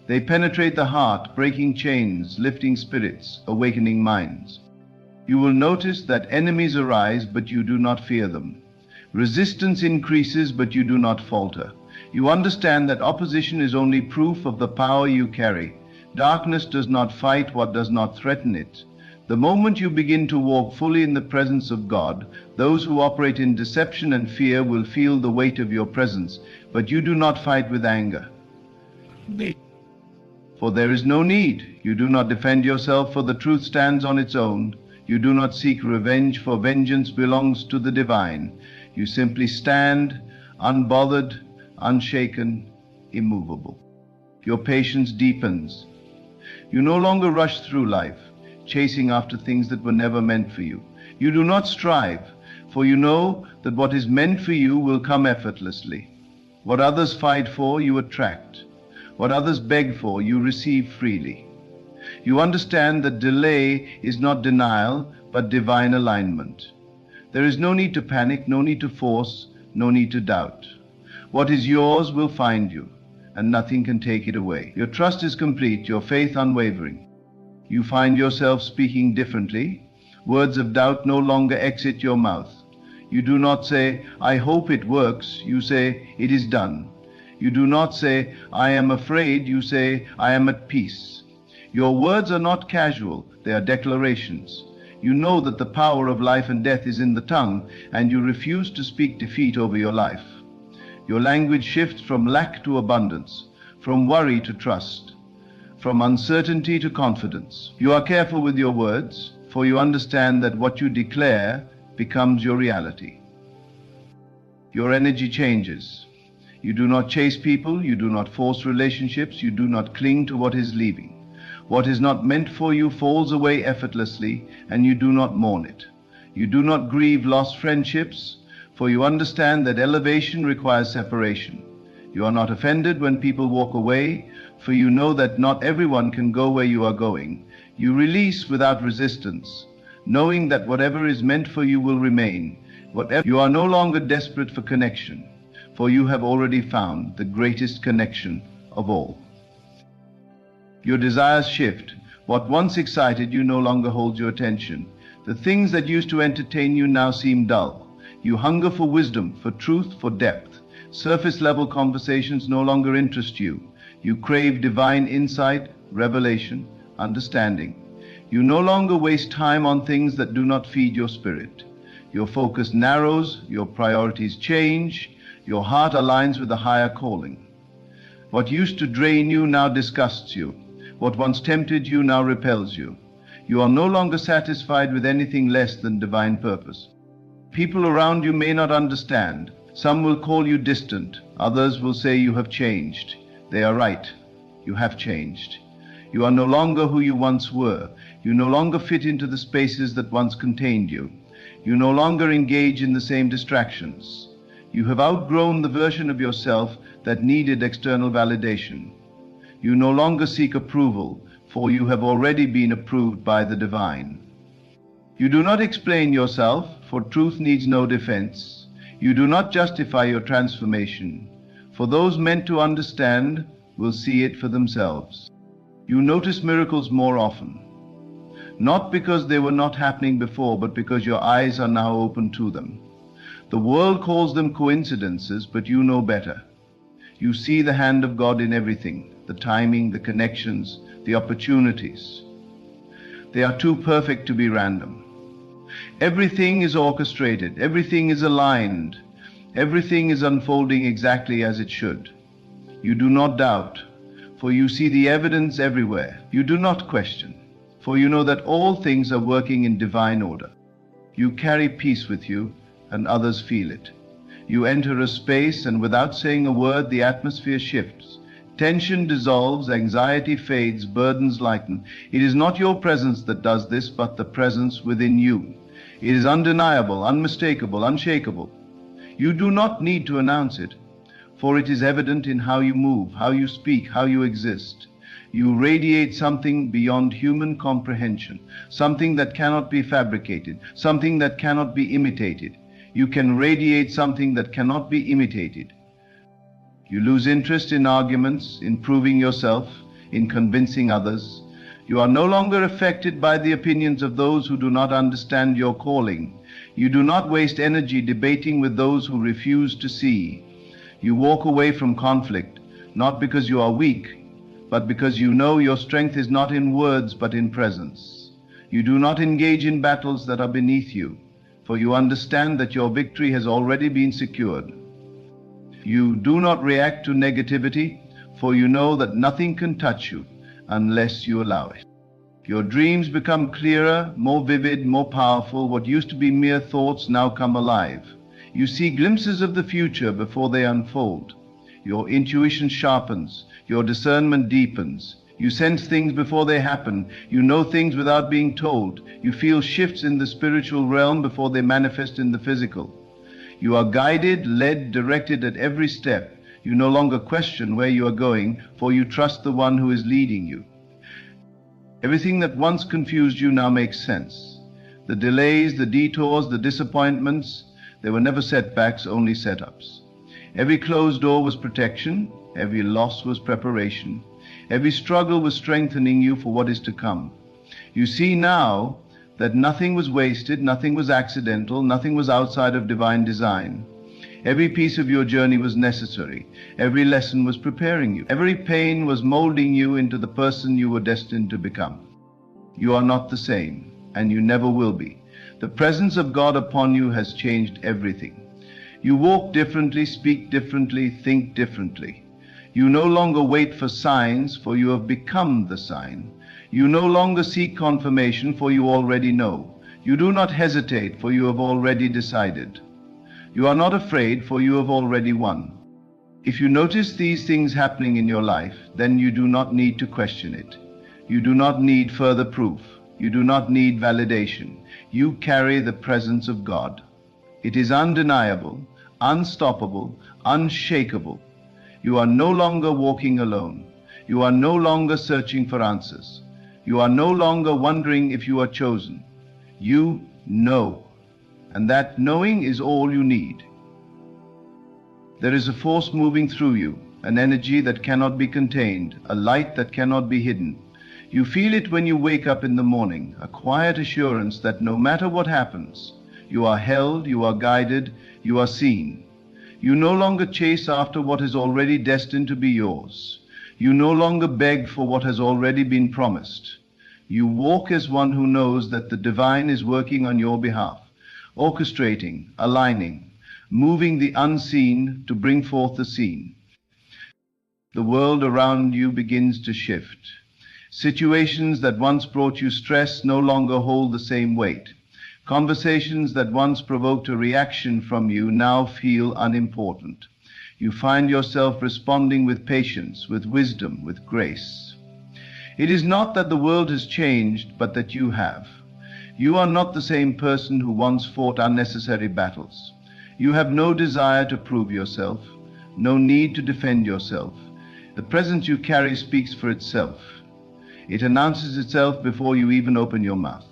They penetrate the heart, breaking chains, lifting spirits, awakening minds. You will notice that enemies arise, but you do not fear them. Resistance increases, but you do not falter. You understand that opposition is only proof of the power you carry. Darkness does not fight what does not threaten it. The moment you begin to walk fully in the presence of God, those who operate in deception and fear will feel the weight of your presence, but you do not fight with anger. For there is no need. You do not defend yourself, for the truth stands on its own. You do not seek revenge, for vengeance belongs to the divine. You simply stand, unbothered, unshaken, immovable. Your patience deepens. You no longer rush through life, chasing after things that were never meant for you. You do not strive, for you know that what is meant for you will come effortlessly. What others fight for, you attract. What others beg for, you receive freely. You understand that delay is not denial, but divine alignment. There is no need to panic, no need to force, no need to doubt. What is yours will find you, and nothing can take it away. Your trust is complete, your faith unwavering. You find yourself speaking differently. Words of doubt no longer exit your mouth. You do not say, "I hope it works." You say, "It is done." You do not say, "I am afraid." You say, "I am at peace." Your words are not casual, they are declarations. You know that the power of life and death is in the tongue, and you refuse to speak defeat over your life. Your language shifts from lack to abundance, from worry to trust, from uncertainty to confidence. You are careful with your words, for you understand that what you declare becomes your reality. Your energy changes. You do not chase people, you do not force relationships, you do not cling to what is leaving. What is not meant for you falls away effortlessly, and you do not mourn it. You do not grieve lost friendships, for you understand that elevation requires separation. You are not offended when people walk away, for you know that not everyone can go where you are going. You release without resistance, knowing that whatever is meant for you will remain. You are no longer desperate for connection, for you have already found the greatest connection of all. Your desires shift. What once excited you no longer holds your attention. The things that used to entertain you now seem dull. You hunger for wisdom, for truth, for depth. Surface-level conversations no longer interest you. You crave divine insight, revelation, understanding. You no longer waste time on things that do not feed your spirit. Your focus narrows, your priorities change, your heart aligns with a higher calling. What used to drain you now disgusts you. What once tempted you now repels you. You are no longer satisfied with anything less than divine purpose. People around you may not understand. Some will call you distant. Others will say you have changed. They are right. You have changed. You are no longer who you once were. You no longer fit into the spaces that once contained you. You no longer engage in the same distractions. You have outgrown the version of yourself that needed external validation. You no longer seek approval, for you have already been approved by the divine. You do not explain yourself, for truth needs no defense. You do not justify your transformation, for those meant to understand will see it for themselves. You notice miracles more often, not because they were not happening before, but because your eyes are now open to them. The world calls them coincidences, but you know better. You see the hand of God in everything, the timing, the connections, the opportunities. They are too perfect to be random. Everything is orchestrated, everything is aligned, everything is unfolding exactly as it should. You do not doubt, for you see the evidence everywhere. You do not question, for you know that all things are working in divine order. You carry peace with you, and others feel it. You enter a space, and without saying a word, the atmosphere shifts. Tension dissolves, anxiety fades, burdens lighten. It is not your presence that does this, but the presence within you. It is undeniable, unmistakable, unshakable. You do not need to announce it, for it is evident in how you move, how you speak, how you exist. You radiate something beyond human comprehension, something that cannot be fabricated, something that cannot be imitated. You can radiate something that cannot be imitated. You lose interest in arguments, in proving yourself, in convincing others. You are no longer affected by the opinions of those who do not understand your calling. You do not waste energy debating with those who refuse to see. You walk away from conflict, not because you are weak, but because you know your strength is not in words but in presence. You do not engage in battles that are beneath you, for you understand that your victory has already been secured. You do not react to negativity, for you know that nothing can touch you unless you allow it. Your dreams become clearer, more vivid, more powerful. What used to be mere thoughts now come alive. You see glimpses of the future before they unfold. Your intuition sharpens, your discernment deepens. You sense things before they happen. You know things without being told. You feel shifts in the spiritual realm before they manifest in the physical. You are guided, led, directed at every step. You no longer question where you are going, for you trust the one who is leading you. Everything that once confused you now makes sense. The delays, the detours, the disappointments, they were never setbacks, only setups. Every closed door was protection. Every loss was preparation. Every struggle was strengthening you for what is to come. You see now that nothing was wasted, nothing was accidental, nothing was outside of divine design. Every piece of your journey was necessary. Every lesson was preparing you. Every pain was molding you into the person you were destined to become. You are not the same, and you never will be. The presence of God upon you has changed everything. You walk differently, speak differently, think differently. You no longer wait for signs, for you have become the sign. You no longer seek confirmation, for you already know. You do not hesitate, for you have already decided. You are not afraid, for you have already won. If you notice these things happening in your life, then you do not need to question it. You do not need further proof. You do not need validation. You carry the presence of God. It is undeniable, unstoppable, unshakable. You are no longer walking alone. You are no longer searching for answers. You are no longer wondering if you are chosen. You know, and that knowing is all you need. There is a force moving through you, an energy that cannot be contained, a light that cannot be hidden. You feel it when you wake up in the morning, a quiet assurance that no matter what happens, you are held, you are guided, you are seen. You no longer chase after what is already destined to be yours. You no longer beg for what has already been promised. You walk as one who knows that the divine is working on your behalf, orchestrating, aligning, moving the unseen to bring forth the seen. The world around you begins to shift. Situations that once brought you stress no longer hold the same weight. Conversations that once provoked a reaction from you now feel unimportant. You find yourself responding with patience, with wisdom, with grace. It is not that the world has changed, but that you have. You are not the same person who once fought unnecessary battles. You have no desire to prove yourself, no need to defend yourself. The presence you carry speaks for itself. It announces itself before you even open your mouth.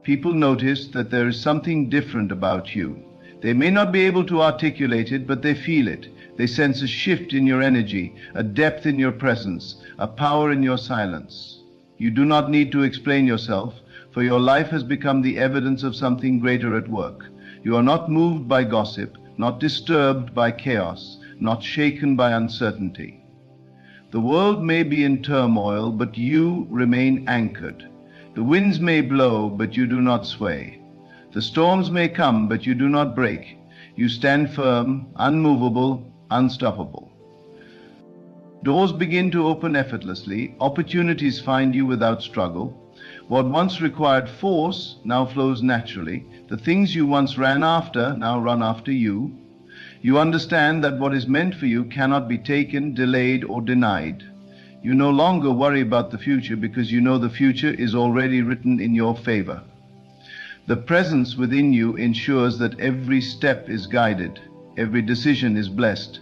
People notice that there is something different about you. They may not be able to articulate it, but they feel it. They sense a shift in your energy, a depth in your presence, a power in your silence. You do not need to explain yourself, for your life has become the evidence of something greater at work. You are not moved by gossip, not disturbed by chaos, not shaken by uncertainty. The world may be in turmoil, but you remain anchored. The winds may blow, but you do not sway. The storms may come, but you do not break. You stand firm, unmovable, unstoppable. Doors begin to open effortlessly. Opportunities find you without struggle. What once required force now flows naturally. The things you once ran after now run after you. You understand that what is meant for you cannot be taken, delayed, or denied. You no longer worry about the future because you know the future is already written in your favor. The presence within you ensures that every step is guided, every decision is blessed,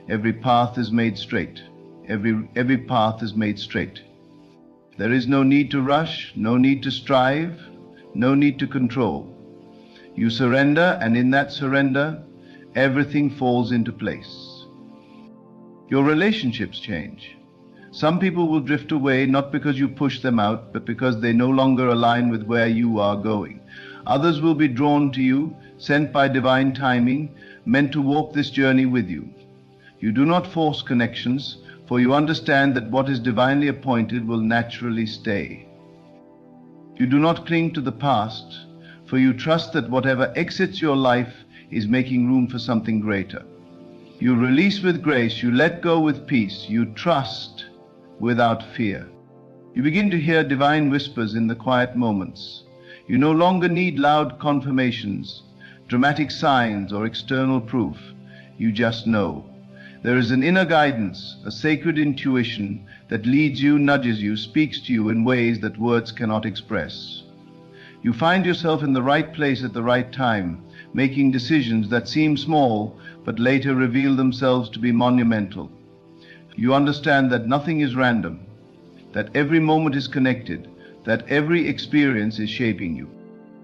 every path is made straight. Every path is made straight. There is no need to rush, no need to strive, no need to control. You surrender, and in that surrender, everything falls into place. Your relationships change. Some people will drift away not because you push them out, but because they no longer align with where you are going. Others will be drawn to you, sent by divine timing, meant to walk this journey with you. You do not force connections, for you understand that what is divinely appointed will naturally stay. You do not cling to the past, for you trust that whatever exits your life is making room for something greater. You release with grace, you let go with peace, you trust without fear. You begin to hear divine whispers in the quiet moments. You no longer need loud confirmations, dramatic signs, or external proof. You just know. There is an inner guidance, a sacred intuition that leads you, nudges you, speaks to you in ways that words cannot express. You find yourself in the right place at the right time, making decisions that seem small but later reveal themselves to be monumental. You understand that nothing is random, that every moment is connected, that every experience is shaping you.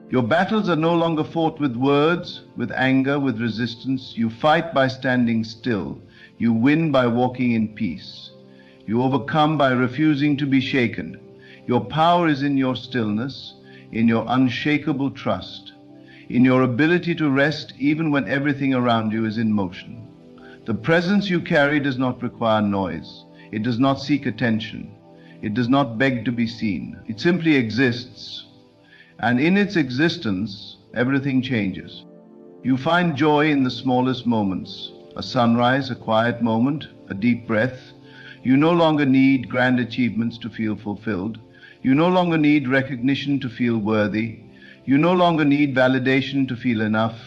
Your battles are no longer fought with words, with anger, with resistance. You fight by standing still. You win by walking in peace. You overcome by refusing to be shaken. Your power is in your stillness, in your unshakable trust, in your ability to rest even when everything around you is in motion. The presence you carry does not require noise. It does not seek attention. It does not beg to be seen. It simply exists. And in its existence, everything changes. You find joy in the smallest moments. A sunrise, a quiet moment, a deep breath. You no longer need grand achievements to feel fulfilled. You no longer need recognition to feel worthy. You no longer need validation to feel enough.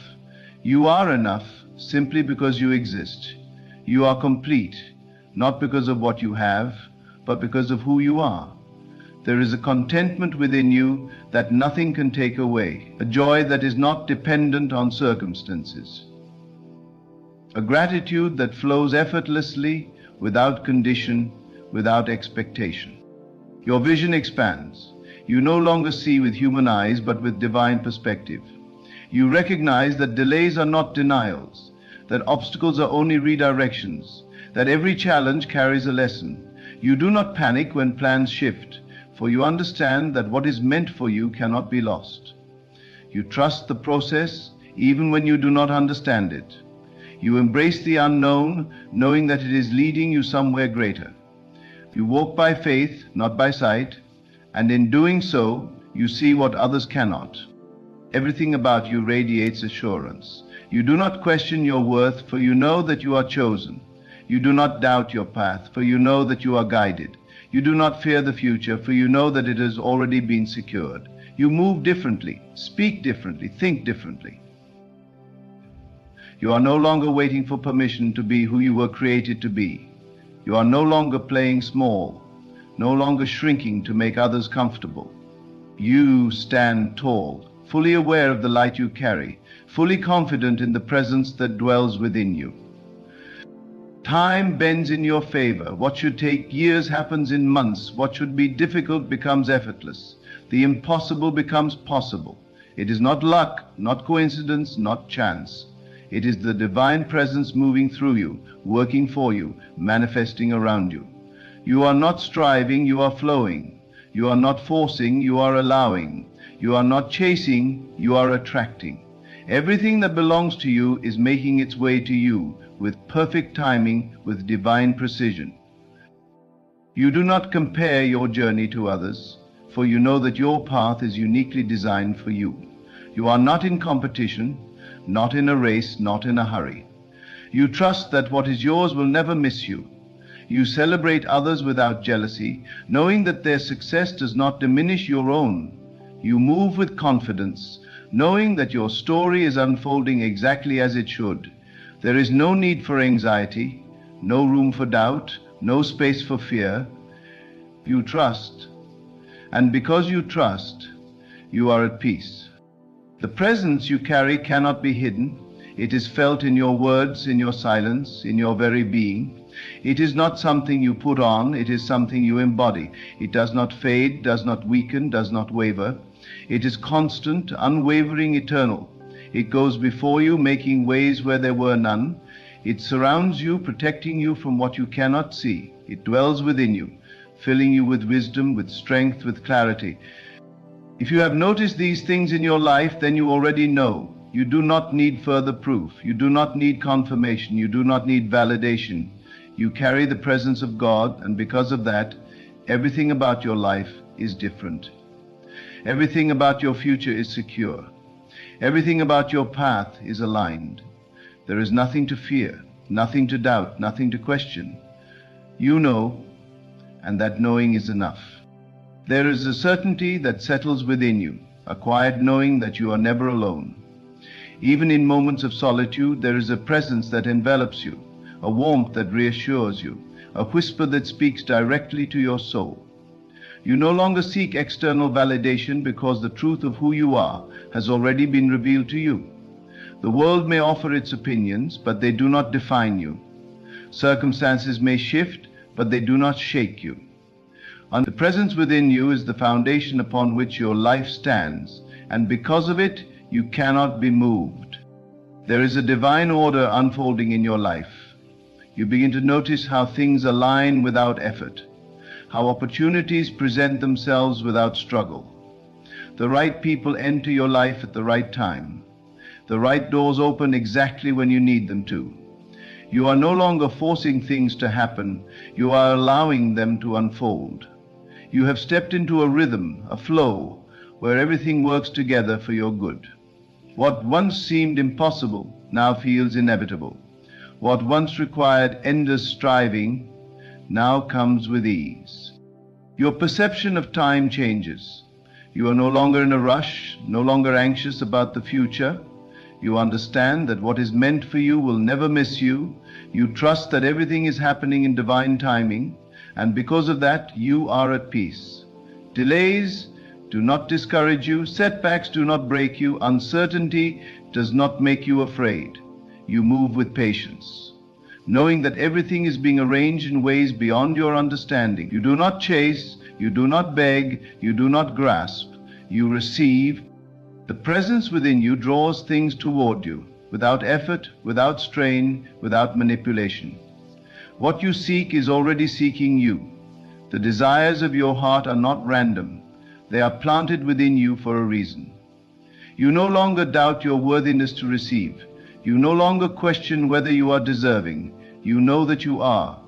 You are enough simply because you exist. You are complete, not because of what you have, but because of who you are. There is a contentment within you that nothing can take away, a joy that is not dependent on circumstances, a gratitude that flows effortlessly, without condition, without expectation. Your vision expands. You no longer see with human eyes, but with divine perspective. You recognize that delays are not denials, that obstacles are only redirections, that every challenge carries a lesson. You do not panic when plans shift, for you understand that what is meant for you cannot be lost. You trust the process even when you do not understand it. You embrace the unknown, knowing that it is leading you somewhere greater. You walk by faith, not by sight, and in doing so, you see what others cannot. Everything about you radiates assurance. You do not question your worth, for you know that you are chosen. You do not doubt your path, for you know that you are guided. You do not fear the future, for you know that it has already been secured. You move differently, speak differently, think differently. You are no longer waiting for permission to be who you were created to be. You are no longer playing small, no longer shrinking to make others comfortable. You stand tall, fully aware of the light you carry, fully confident in the presence that dwells within you. Time bends in your favor. What should take years happens in months. What should be difficult becomes effortless. The impossible becomes possible. It is not luck, not coincidence, not chance. It is the divine presence moving through you, working for you, manifesting around you. You are not striving, you are flowing. You are not forcing, you are allowing. You are not chasing, you are attracting. Everything that belongs to you is making its way to you with perfect timing, with divine precision. You do not compare your journey to others, for you know that your path is uniquely designed for you. You are not in competition, not in a race, not in a hurry. You trust that what is yours will never miss you. You celebrate others without jealousy, knowing that their success does not diminish your own. You move with confidence, knowing that your story is unfolding exactly as it should. There is no need for anxiety, no room for doubt, no space for fear. You trust, and because you trust, you are at peace. The presence you carry cannot be hidden. It is felt in your words, in your silence, in your very being. It is not something you put on, it is something you embody. It does not fade, does not weaken, does not waver. It is constant, unwavering, eternal. It goes before you, making ways where there were none. It surrounds you, protecting you from what you cannot see. It dwells within you, filling you with wisdom, with strength, with clarity. If you have noticed these things in your life, then you already know. You do not need further proof. You do not need confirmation. You do not need validation. You carry the presence of God, and because of that, everything about your life is different. Everything about your future is secure. Everything about your path is aligned. There is nothing to fear, nothing to doubt, nothing to question. You know, and that knowing is enough. There is a certainty that settles within you, a quiet knowing that you are never alone. Even in moments of solitude, there is a presence that envelops you, a warmth that reassures you, a whisper that speaks directly to your soul. You no longer seek external validation because the truth of who you are has already been revealed to you. The world may offer its opinions, but they do not define you. Circumstances may shift, but they do not shake you. And the presence within you is the foundation upon which your life stands, and because of it, you cannot be moved. There is a divine order unfolding in your life. You begin to notice how things align without effort, how opportunities present themselves without struggle. The right people enter your life at the right time. The right doors open exactly when you need them to. You are no longer forcing things to happen, you are allowing them to unfold. You have stepped into a rhythm, a flow, where everything works together for your good. What once seemed impossible now feels inevitable. What once required endless striving now comes with ease. Your perception of time changes. You are no longer in a rush, no longer anxious about the future. You understand that what is meant for you will never miss you. You trust that everything is happening in divine timing, and because of that, you are at peace. Delays do not discourage you. Setbacks do not break you. Uncertainty does not make you afraid. You move with patience, knowing that everything is being arranged in ways beyond your understanding. You do not chase, you do not beg, you do not grasp. You receive. The presence within you draws things toward you, without effort, without strain, without manipulation. What you seek is already seeking you. The desires of your heart are not random. They are planted within you for a reason. You no longer doubt your worthiness to receive. You no longer question whether you are deserving. You know that you are.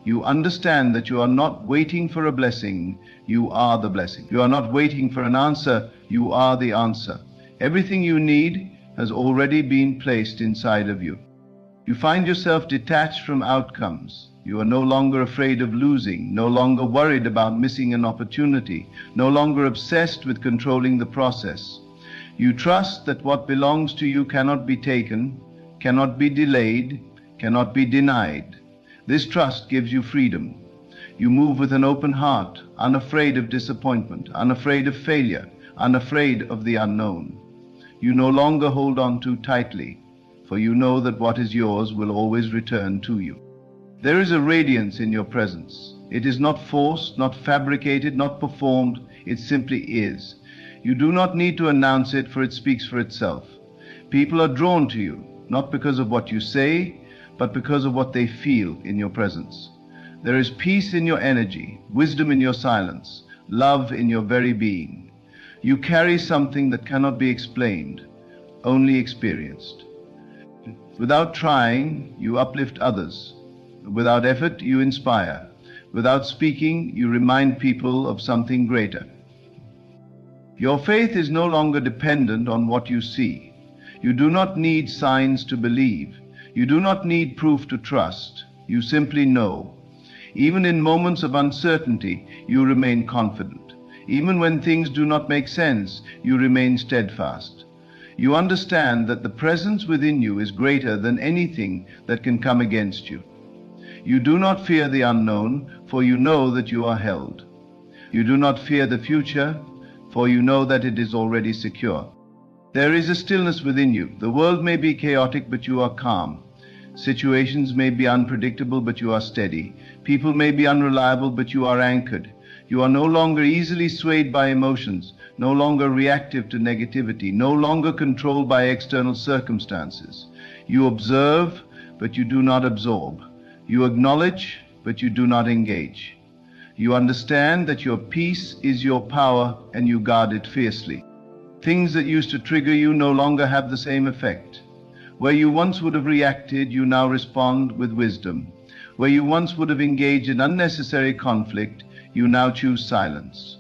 You understand that you are not waiting for a blessing. You are the blessing. You are not waiting for an answer. You are the answer. Everything you need has already been placed inside of you. You find yourself detached from outcomes. You are no longer afraid of losing, no longer worried about missing an opportunity, no longer obsessed with controlling the process. You trust that what belongs to you cannot be taken, cannot be delayed, cannot be denied. This trust gives you freedom. You move with an open heart, unafraid of disappointment, unafraid of failure, unafraid of the unknown. You no longer hold on too tightly, for you know that what is yours will always return to you. There is a radiance in your presence. It is not forced, not fabricated, not performed. It simply is. You do not need to announce it, for it speaks for itself. People are drawn to you, not because of what you say, but because of what they feel in your presence. There is peace in your energy, wisdom in your silence, love in your very being. You carry something that cannot be explained, only experienced. Without trying, you uplift others. Without effort, you inspire. Without speaking, you remind people of something greater. Your faith is no longer dependent on what you see. You do not need signs to believe. You do not need proof to trust. You simply know. Even in moments of uncertainty, you remain confident. Even when things do not make sense, you remain steadfast. You understand that the presence within you is greater than anything that can come against you. You do not fear the unknown, for you know that you are held. You do not fear the future, for you know that it is already secure. There is a stillness within you. The world may be chaotic, but you are calm. Situations may be unpredictable, but you are steady. People may be unreliable, but you are anchored. You are no longer easily swayed by emotions, no longer reactive to negativity, no longer controlled by external circumstances. You observe, but you do not absorb. You acknowledge, but you do not engage. You understand that your peace is your power, and you guard it fiercely. Things that used to trigger you no longer have the same effect. Where you once would have reacted, you now respond with wisdom. Where you once would have engaged in unnecessary conflict, you now choose silence.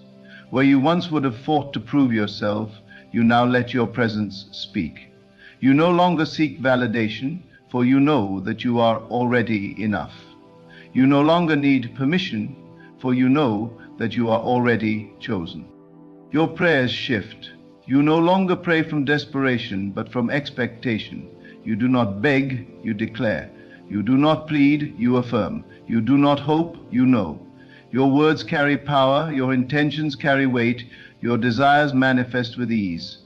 Where you once would have fought to prove yourself, you now let your presence speak. You no longer seek validation, for you know that you are already enough. You no longer need permission, for you know that you are already chosen. Your prayers shift. You no longer pray from desperation, but from expectation. You do not beg, you declare. You do not plead, you affirm. You do not hope, you know. Your words carry power, your intentions carry weight, your desires manifest with ease.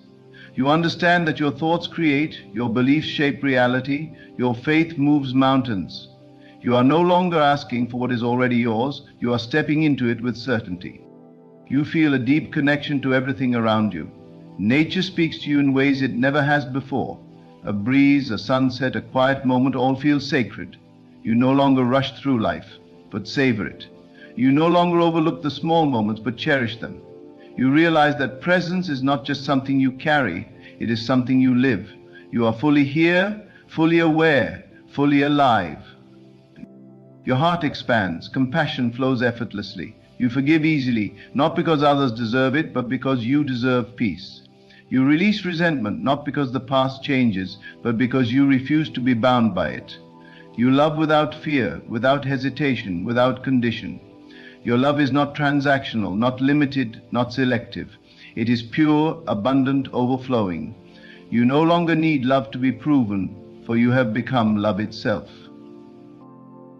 You understand that your thoughts create, your beliefs shape reality, your faith moves mountains. You are no longer asking for what is already yours, you are stepping into it with certainty. You feel a deep connection to everything around you. Nature speaks to you in ways it never has before. A breeze, a sunset, a quiet moment all feel sacred. You no longer rush through life, but savor it. You no longer overlook the small moments, but cherish them. You realize that presence is not just something you carry, it is something you live. You are fully here, fully aware, fully alive. Your heart expands, compassion flows effortlessly. You forgive easily, not because others deserve it, but because you deserve peace. You release resentment, not because the past changes, but because you refuse to be bound by it. You love without fear, without hesitation, without condition. Your love is not transactional, not limited, not selective. It is pure, abundant, overflowing. You no longer need love to be proven, for you have become love itself.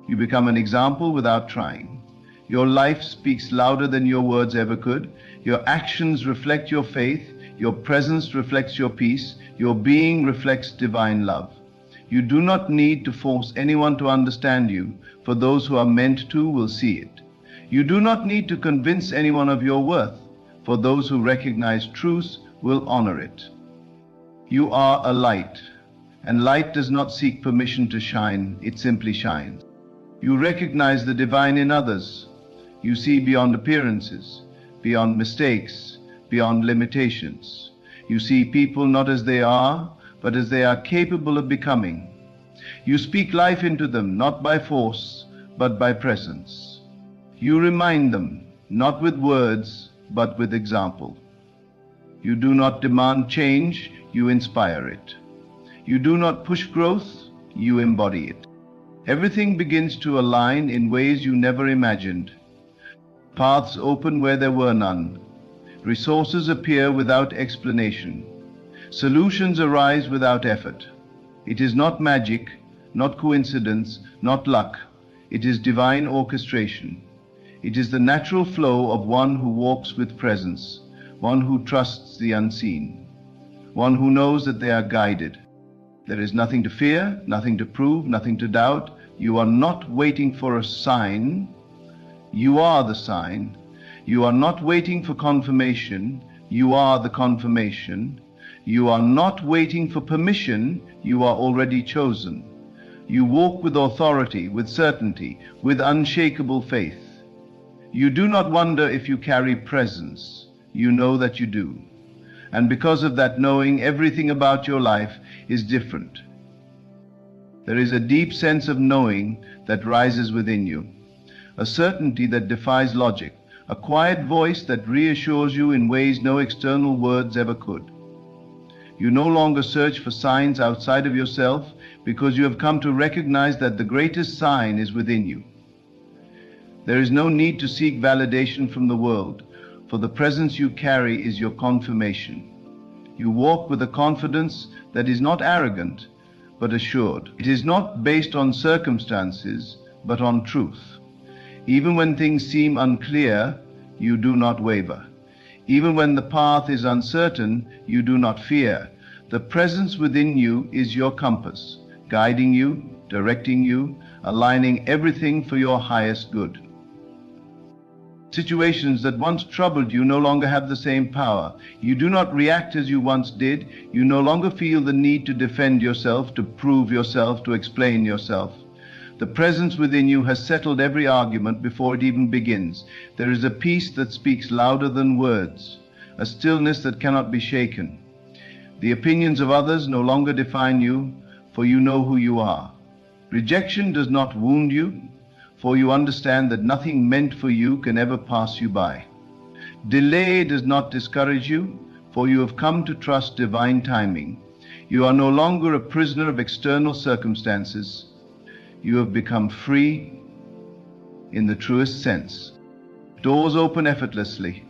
You become an example without trying. Your life speaks louder than your words ever could. Your actions reflect your faith. Your presence reflects your peace. Your being reflects divine love. You do not need to force anyone to understand you, for those who are meant to will see it. You do not need to convince anyone of your worth, for those who recognize truth will honor it. You are a light, and light does not seek permission to shine, it simply shines. You recognize the divine in others. You see beyond appearances, beyond mistakes, beyond limitations. You see people not as they are, but as they are capable of becoming. You speak life into them, not by force, but by presence. You remind them, not with words, but with example. You do not demand change, you inspire it. You do not push growth, you embody it. Everything begins to align in ways you never imagined. Paths open where there were none. Resources appear without explanation. Solutions arise without effort. It is not magic, not coincidence, not luck. It is divine orchestration. It is the natural flow of one who walks with presence, one who trusts the unseen, one who knows that they are guided. There is nothing to fear, nothing to prove, nothing to doubt. You are not waiting for a sign. You are the sign. You are not waiting for confirmation. You are the confirmation. You are not waiting for permission. You are already chosen. You walk with authority, with certainty, with unshakable faith. You do not wonder if you carry presence. You know that you do. And because of that knowing, everything about your life is different. There is a deep sense of knowing that rises within you, a certainty that defies logic, a quiet voice that reassures you in ways no external words ever could. You no longer search for signs outside of yourself because you have come to recognize that the greatest sign is within you. There is no need to seek validation from the world, for the presence you carry is your confirmation. You walk with a confidence that is not arrogant, but assured. It is not based on circumstances, but on truth. Even when things seem unclear, you do not waver. Even when the path is uncertain, you do not fear. The presence within you is your compass, guiding you, directing you, aligning everything for your highest good. Situations that once troubled you no longer have the same power. You do not react as you once did. You no longer feel the need to defend yourself, to prove yourself, to explain yourself. The presence within you has settled every argument before it even begins. There is a peace that speaks louder than words, a stillness that cannot be shaken. The opinions of others no longer define you, for you know who you are. Rejection does not wound you, for you understand that nothing meant for you can ever pass you by. Delay does not discourage you, for you have come to trust divine timing. You are no longer a prisoner of external circumstances. You have become free in the truest sense. Doors open effortlessly.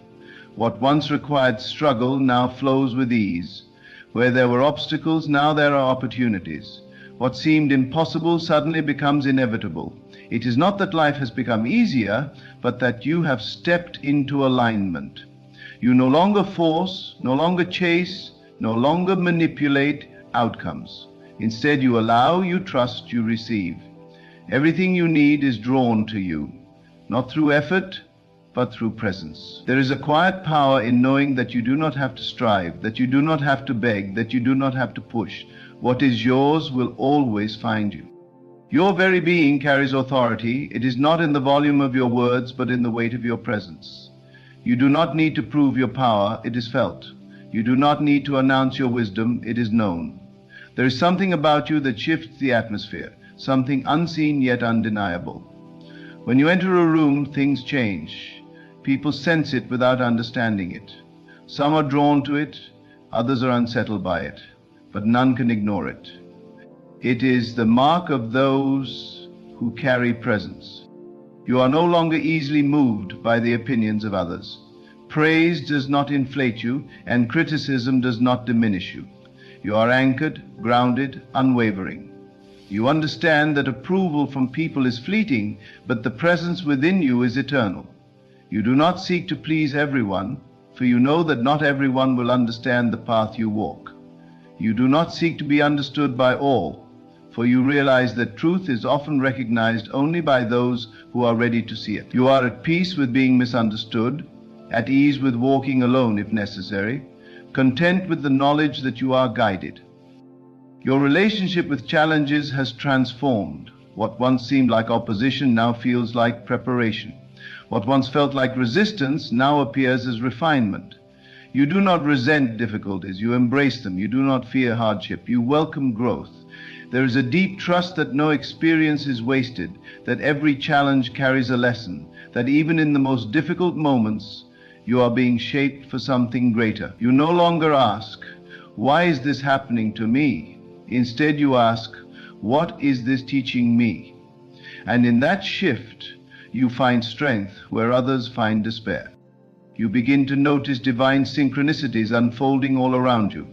What once required struggle now flows with ease. Where there were obstacles, now there are opportunities. What seemed impossible suddenly becomes inevitable. It is not that life has become easier, but that you have stepped into alignment. You no longer force, no longer chase, no longer manipulate outcomes. Instead, you allow, you trust, you receive. Everything you need is drawn to you, not through effort, but through presence. There is a quiet power in knowing that you do not have to strive, that you do not have to beg, that you do not have to push. What is yours will always find you. Your very being carries authority. It is not in the volume of your words, but in the weight of your presence. You do not need to prove your power, it is felt. You do not need to announce your wisdom, it is known. There is something about you that shifts the atmosphere, something unseen yet undeniable. When you enter a room, things change. People sense it without understanding it. Some are drawn to it, others are unsettled by it, but none can ignore it. It is the mark of those who carry presence. You are no longer easily moved by the opinions of others. Praise does not inflate you, and criticism does not diminish you. You are anchored, grounded, unwavering. You understand that approval from people is fleeting, but the presence within you is eternal. You do not seek to please everyone, for you know that not everyone will understand the path you walk. You do not seek to be understood by all, for you realize that truth is often recognized only by those who are ready to see it. You are at peace with being misunderstood, at ease with walking alone if necessary, content with the knowledge that you are guided. Your relationship with challenges has transformed. What once seemed like opposition now feels like preparation. What once felt like resistance now appears as refinement. You do not resent difficulties, you embrace them. You do not fear hardship, you welcome growth. There is a deep trust that no experience is wasted, that every challenge carries a lesson, that even in the most difficult moments, you are being shaped for something greater. You no longer ask, "Why is this happening to me?" Instead, you ask, "What is this teaching me?" And in that shift, you find strength where others find despair. You begin to notice divine synchronicities unfolding all around you.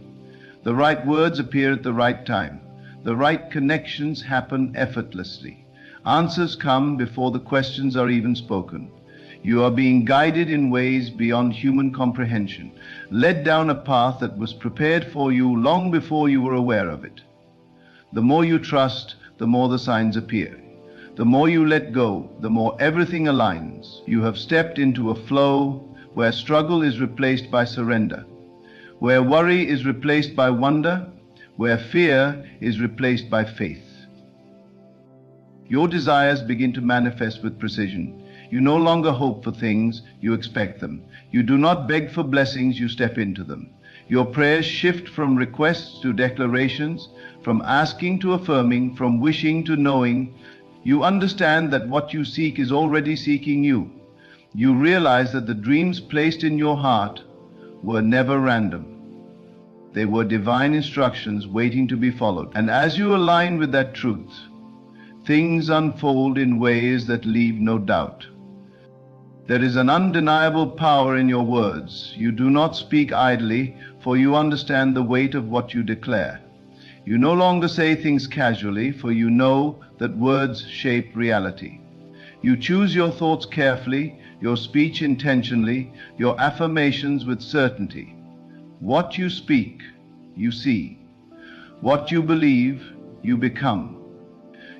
The right words appear at the right time. The right connections happen effortlessly. Answers come before the questions are even spoken. You are being guided in ways beyond human comprehension, led down a path that was prepared for you long before you were aware of it. The more you trust, the more the signs appear. The more you let go, the more everything aligns. You have stepped into a flow where struggle is replaced by surrender, where worry is replaced by wonder, where fear is replaced by faith. Your desires begin to manifest with precision. You no longer hope for things, you expect them. You do not beg for blessings, you step into them. Your prayers shift from requests to declarations, from asking to affirming, from wishing to knowing. You understand that what you seek is already seeking you. You realize that the dreams placed in your heart were never random. They were divine instructions waiting to be followed. And as you align with that truth, things unfold in ways that leave no doubt. There is an undeniable power in your words. You do not speak idly, for you understand the weight of what you declare. You no longer say things casually, for you know that words shape reality. You choose your thoughts carefully, your speech intentionally, your affirmations with certainty. What you speak, you see. What you believe, you become.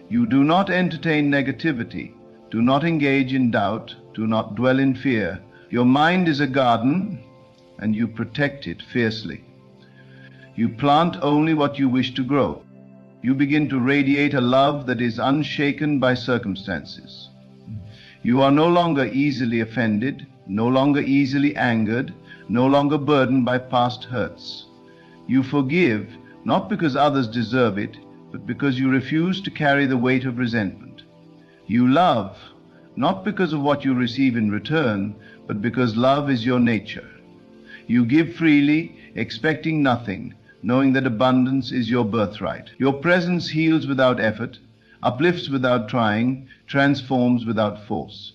You do not entertain negativity. Do not engage in doubt. Do not dwell in fear. Your mind is a garden, and you protect it fiercely. You plant only what you wish to grow. You begin to radiate a love that is unshaken by circumstances. You are no longer easily offended, no longer easily angered, no longer burdened by past hurts. You forgive, not because others deserve it, but because you refuse to carry the weight of resentment. You love, not because of what you receive in return, but because love is your nature. You give freely, expecting nothing, knowing that abundance is your birthright. Your presence heals without effort, uplifts without trying, transforms without force.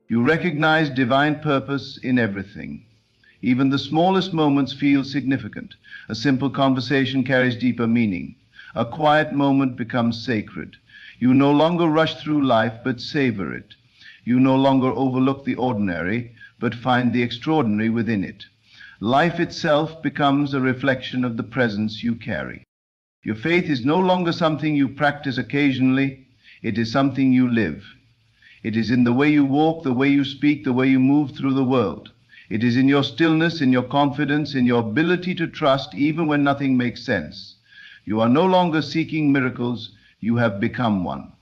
You recognize divine purpose in everything. Even the smallest moments feel significant. A simple conversation carries deeper meaning. A quiet moment becomes sacred. You no longer rush through life, but savor it. You no longer overlook the ordinary, but find the extraordinary within it. Life itself becomes a reflection of the presence you carry. Your faith is no longer something you practice occasionally, it is something you live. It is in the way you walk, the way you speak, the way you move through the world. It is in your stillness, in your confidence, in your ability to trust even when nothing makes sense. You are no longer seeking miracles, you have become one.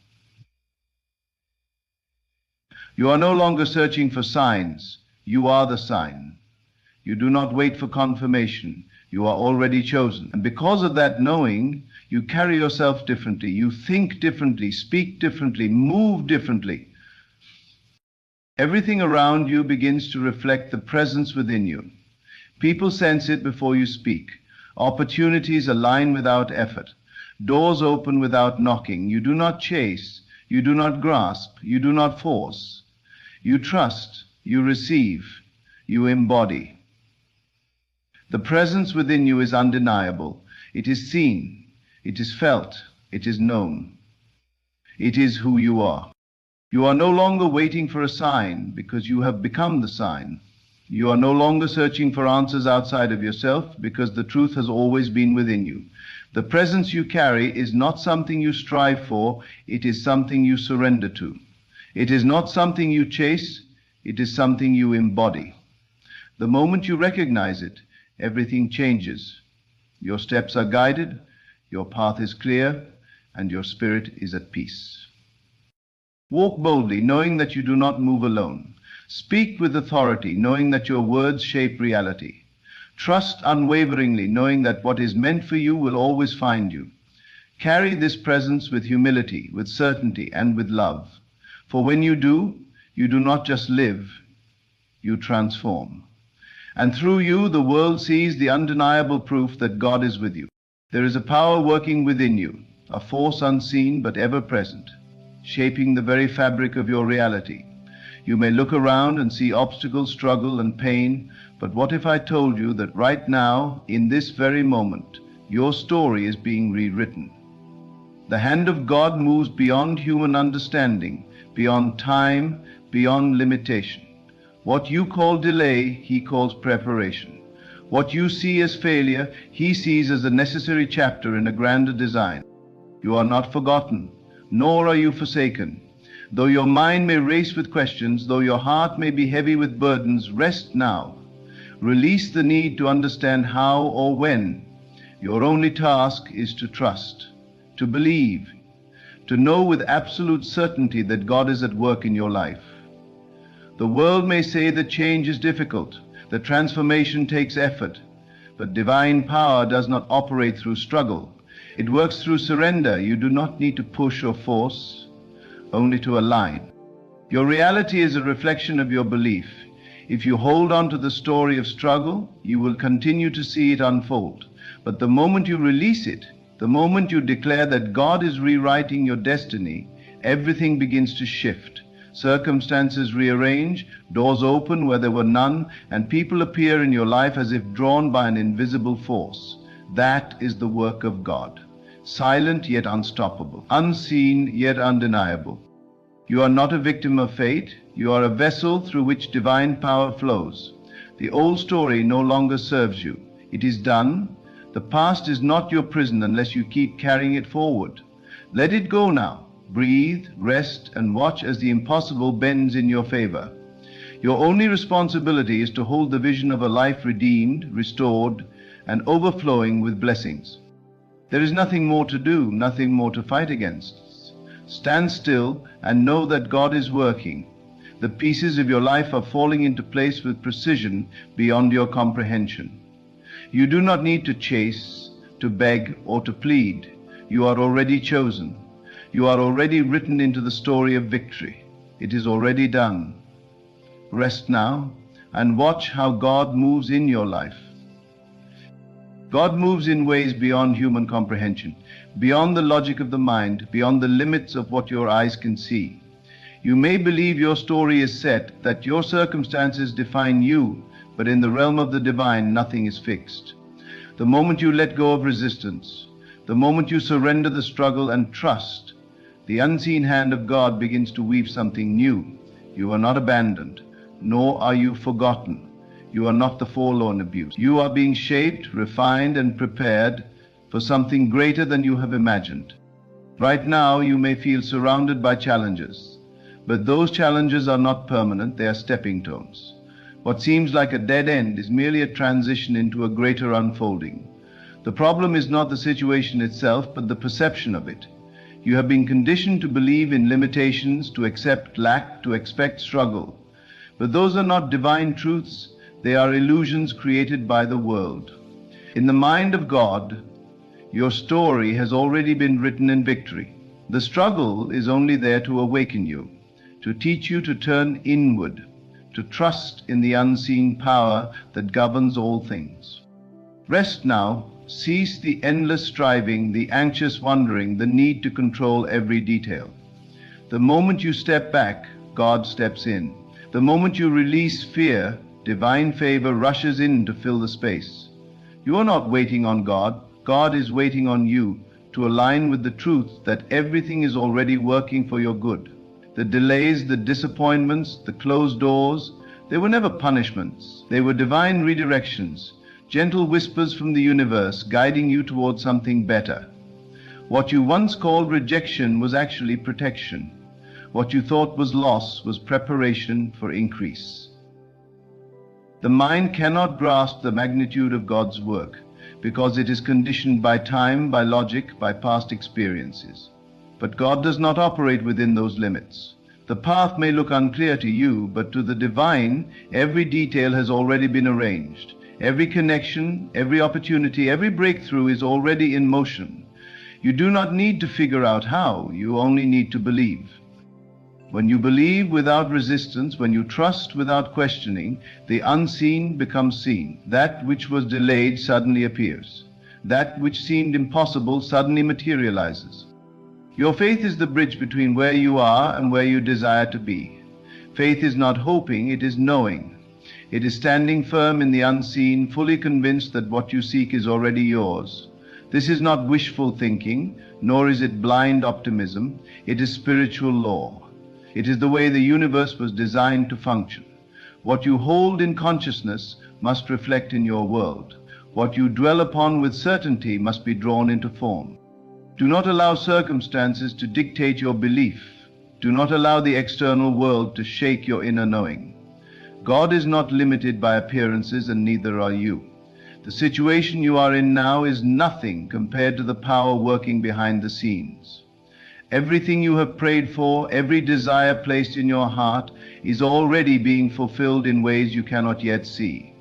You are no longer searching for signs, you are the sign. You do not wait for confirmation, you are already chosen. And because of that knowing, you carry yourself differently, you think differently, speak differently, move differently. Everything around you begins to reflect the presence within you. People sense it before you speak. Opportunities align without effort. Doors open without knocking. You do not chase, you do not grasp, you do not force. You trust, you receive, you embody. The presence within you is undeniable. It is seen, it is felt, it is known. It is who you are. You are no longer waiting for a sign because you have become the sign. You are no longer searching for answers outside of yourself because the truth has always been within you. The presence you carry is not something you strive for, it is something you surrender to. It is not something you chase, it is something you embody. The moment you recognize it, everything changes. Your steps are guided, your path is clear, and your spirit is at peace. Walk boldly, knowing that you do not move alone. Speak with authority, knowing that your words shape reality. Trust unwaveringly, knowing that what is meant for you will always find you. Carry this presence with humility, with certainty, and with love. For when you do not just live, you transform. And through you, the world sees the undeniable proof that God is with you. There is a power working within you, a force unseen but ever present, shaping the very fabric of your reality. You may look around and see obstacles, struggle, and pain, but what if I told you that right now, in this very moment, your story is being rewritten? The hand of God moves beyond human understanding, beyond time, beyond limitation. What you call delay, He calls preparation. What you see as failure, He sees as a necessary chapter in a grander design. You are not forgotten, nor are you forsaken. Though your mind may race with questions, though your heart may be heavy with burdens, rest now. Release the need to understand how or when. Your only task is to trust, to believe, to know with absolute certainty that God is at work in your life. The world may say that change is difficult, that transformation takes effort, but divine power does not operate through struggle. It works through surrender. You do not need to push or force, only to align. Your reality is a reflection of your belief. If you hold on to the story of struggle, you will continue to see it unfold. But the moment you release it, the moment you declare that God is rewriting your destiny, everything begins to shift. Circumstances rearrange, doors open where there were none, and people appear in your life as if drawn by an invisible force. That is the work of God. Silent yet unstoppable, unseen yet undeniable. You are not a victim of fate, you are a vessel through which divine power flows. The old story no longer serves you. It is done. The past is not your prison unless you keep carrying it forward. Let it go now. Breathe, rest, and watch as the impossible bends in your favor. Your only responsibility is to hold the vision of a life redeemed, restored, and overflowing with blessings. There is nothing more to do, nothing more to fight against. Stand still and know that God is working. The pieces of your life are falling into place with precision beyond your comprehension. You do not need to chase, to beg, or to plead. You are already chosen. You are already written into the story of victory. It is already done. Rest now and watch how God moves in your life. God moves in ways beyond human comprehension, beyond the logic of the mind, beyond the limits of what your eyes can see. You may believe your story is set, that your circumstances define you, but in the realm of the divine, nothing is fixed. The moment you let go of resistance, the moment you surrender the struggle and trust, the unseen hand of God begins to weave something new. You are not abandoned, nor are you forgotten. You are not the forlorn abused. You are being shaped, refined, and prepared for something greater than you have imagined. Right now, you may feel surrounded by challenges, but those challenges are not permanent, they are stepping stones. What seems like a dead end is merely a transition into a greater unfolding. The problem is not the situation itself, but the perception of it. You have been conditioned to believe in limitations, to accept lack, to expect struggle. But those are not divine truths, they are illusions created by the world. In the mind of God, your story has already been written in victory. The struggle is only there to awaken you, to teach you to turn inward, to trust in the unseen power that governs all things. Rest now. Cease the endless striving, the anxious wondering, the need to control every detail. The moment you step back, God steps in. The moment you release fear, divine favor rushes in to fill the space. You are not waiting on God. God is waiting on you to align with the truth that everything is already working for your good. The delays, the disappointments, the closed doors, they were never punishments. They were divine redirections, gentle whispers from the universe guiding you towards something better. What you once called rejection was actually protection. What you thought was loss was preparation for increase. The mind cannot grasp the magnitude of God's work because it is conditioned by time, by logic, by past experiences. But God does not operate within those limits. The path may look unclear to you, but to the divine, every detail has already been arranged. Every connection, every opportunity, every breakthrough is already in motion. You do not need to figure out how, you only need to believe. When you believe without resistance, when you trust without questioning, the unseen becomes seen. That which was delayed suddenly appears. That which seemed impossible suddenly materializes. Your faith is the bridge between where you are and where you desire to be. Faith is not hoping, it is knowing. It is standing firm in the unseen, fully convinced that what you seek is already yours. This is not wishful thinking, nor is it blind optimism. It is spiritual law. It is the way the universe was designed to function. What you hold in consciousness must reflect in your world. What you dwell upon with certainty must be drawn into form. Do not allow circumstances to dictate your belief. Do not allow the external world to shake your inner knowing. God is not limited by appearances, and neither are you. The situation you are in now is nothing compared to the power working behind the scenes. Everything you have prayed for, every desire placed in your heart, is already being fulfilled in ways you cannot yet see.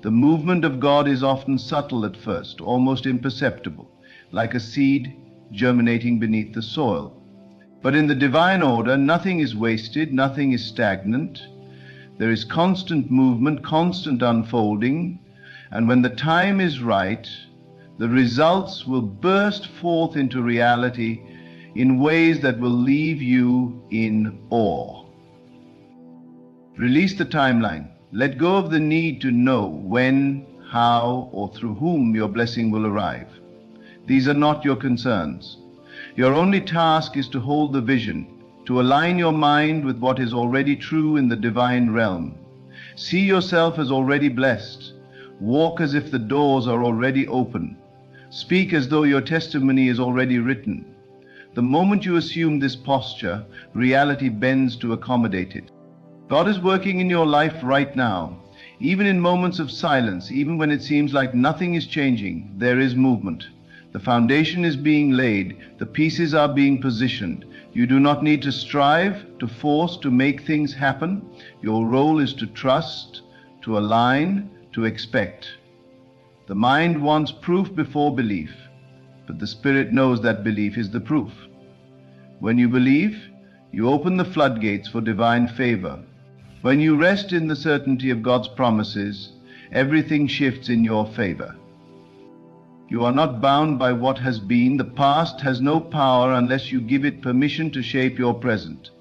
The movement of God is often subtle at first, almost imperceptible, like a seed germinating beneath the soil. But in the divine order, nothing is wasted, nothing is stagnant. There is constant movement, constant unfolding, and when the time is right, the results will burst forth into reality in ways that will leave you in awe. Release the timeline. Let go of the need to know when, how, or through whom your blessing will arrive. These are not your concerns. Your only task is to hold the vision, to align your mind with what is already true in the divine realm. See yourself as already blessed. Walk as if the doors are already open. Speak as though your testimony is already written. The moment you assume this posture, reality bends to accommodate it. God is working in your life right now. Even in moments of silence, even when it seems like nothing is changing, there is movement. The foundation is being laid. The pieces are being positioned. You do not need to strive, to force, to make things happen. Your role is to trust, to align, to expect. The mind wants proof before belief, but the Spirit knows that belief is the proof. When you believe, you open the floodgates for divine favor. When you rest in the certainty of God's promises, everything shifts in your favor. You are not bound by what has been. The past has no power unless you give it permission to shape your present.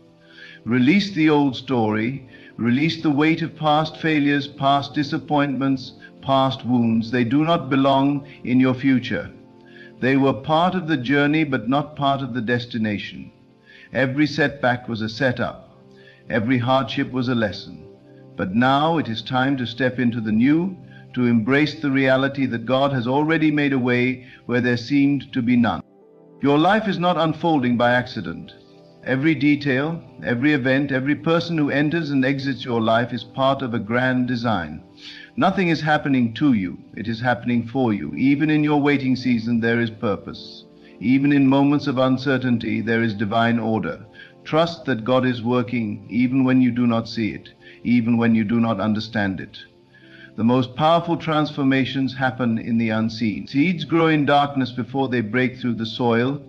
Release the old story. Release the weight of past failures, past disappointments, past wounds. They do not belong in your future. They were part of the journey, but not part of the destination. Every setback was a setup. Every hardship was a lesson. But now it is time to step into the new, to embrace the reality that God has already made a way where there seemed to be none. Your life is not unfolding by accident. Every detail, every event, every person who enters and exits your life is part of a grand design. Nothing is happening to you, it is happening for you. Even in your waiting season, there is purpose. Even in moments of uncertainty, there is divine order. Trust that God is working even when you do not see it, even when you do not understand it. The most powerful transformations happen in the unseen. Seeds grow in darkness before they break through the soil.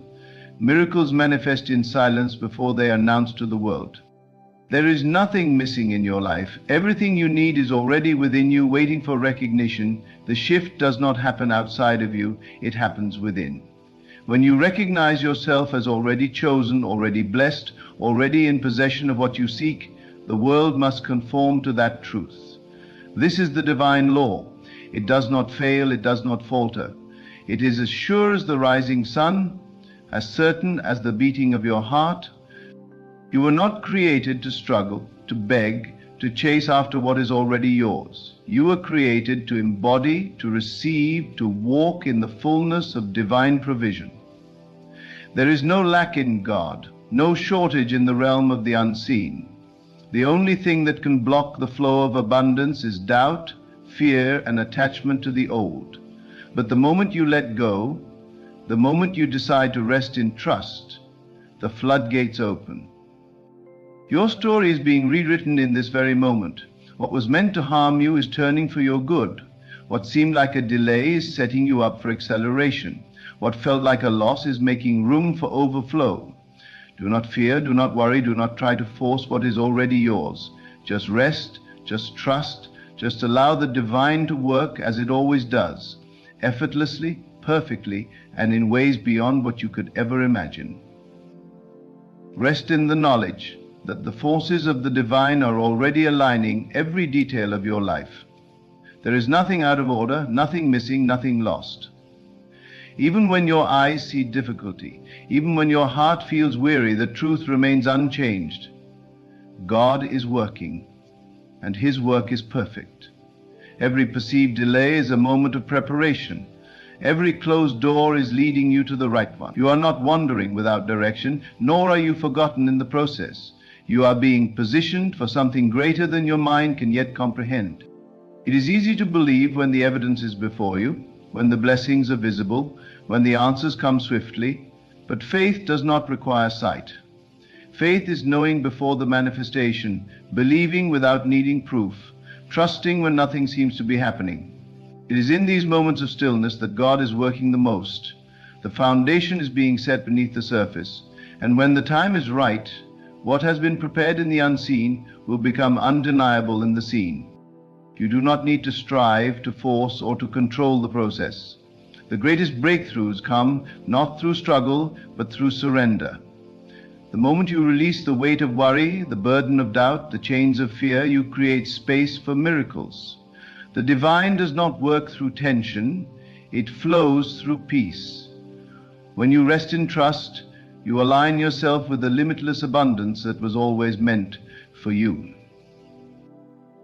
Miracles manifest in silence before they are announced to the world. There is nothing missing in your life. Everything you need is already within you, waiting for recognition. The shift does not happen outside of you, it happens within. When you recognize yourself as already chosen, already blessed, already in possession of what you seek, the world must conform to that truth. This is the divine law. It does not fail, it does not falter. It is as sure as the rising sun, as certain as the beating of your heart. You were not created to struggle, to beg, to chase after what is already yours. You were created to embody, to receive, to walk in the fullness of divine provision. There is no lack in God, no shortage in the realm of the unseen. The only thing that can block the flow of abundance is doubt, fear, and attachment to the old. But the moment you let go, the moment you decide to rest in trust, the floodgates open. Your story is being rewritten in this very moment. What was meant to harm you is turning for your good. What seemed like a delay is setting you up for acceleration. What felt like a loss is making room for overflow. Do not fear, do not worry, do not try to force what is already yours. Just rest, just trust, just allow the divine to work as it always does, effortlessly, perfectly, and in ways beyond what you could ever imagine. Rest in the knowledge that the forces of the divine are already aligning every detail of your life. There is nothing out of order, nothing missing, nothing lost. Even when your eyes see difficulty, even when your heart feels weary, the truth remains unchanged. God is working, and His work is perfect. Every perceived delay is a moment of preparation. Every closed door is leading you to the right one. You are not wandering without direction, nor are you forgotten in the process. You are being positioned for something greater than your mind can yet comprehend. It is easy to believe when the evidence is before you, when the blessings are visible, when the answers come swiftly, but faith does not require sight. Faith is knowing before the manifestation, believing without needing proof, trusting when nothing seems to be happening. It is in these moments of stillness that God is working the most. The foundation is being set beneath the surface, and when the time is right, what has been prepared in the unseen will become undeniable in the seen. You do not need to strive, to force, or to control the process. The greatest breakthroughs come not through struggle, but through surrender. The moment you release the weight of worry, the burden of doubt, the chains of fear, you create space for miracles. The divine does not work through tension, it flows through peace. When you rest in trust, you align yourself with the limitless abundance that was always meant for you.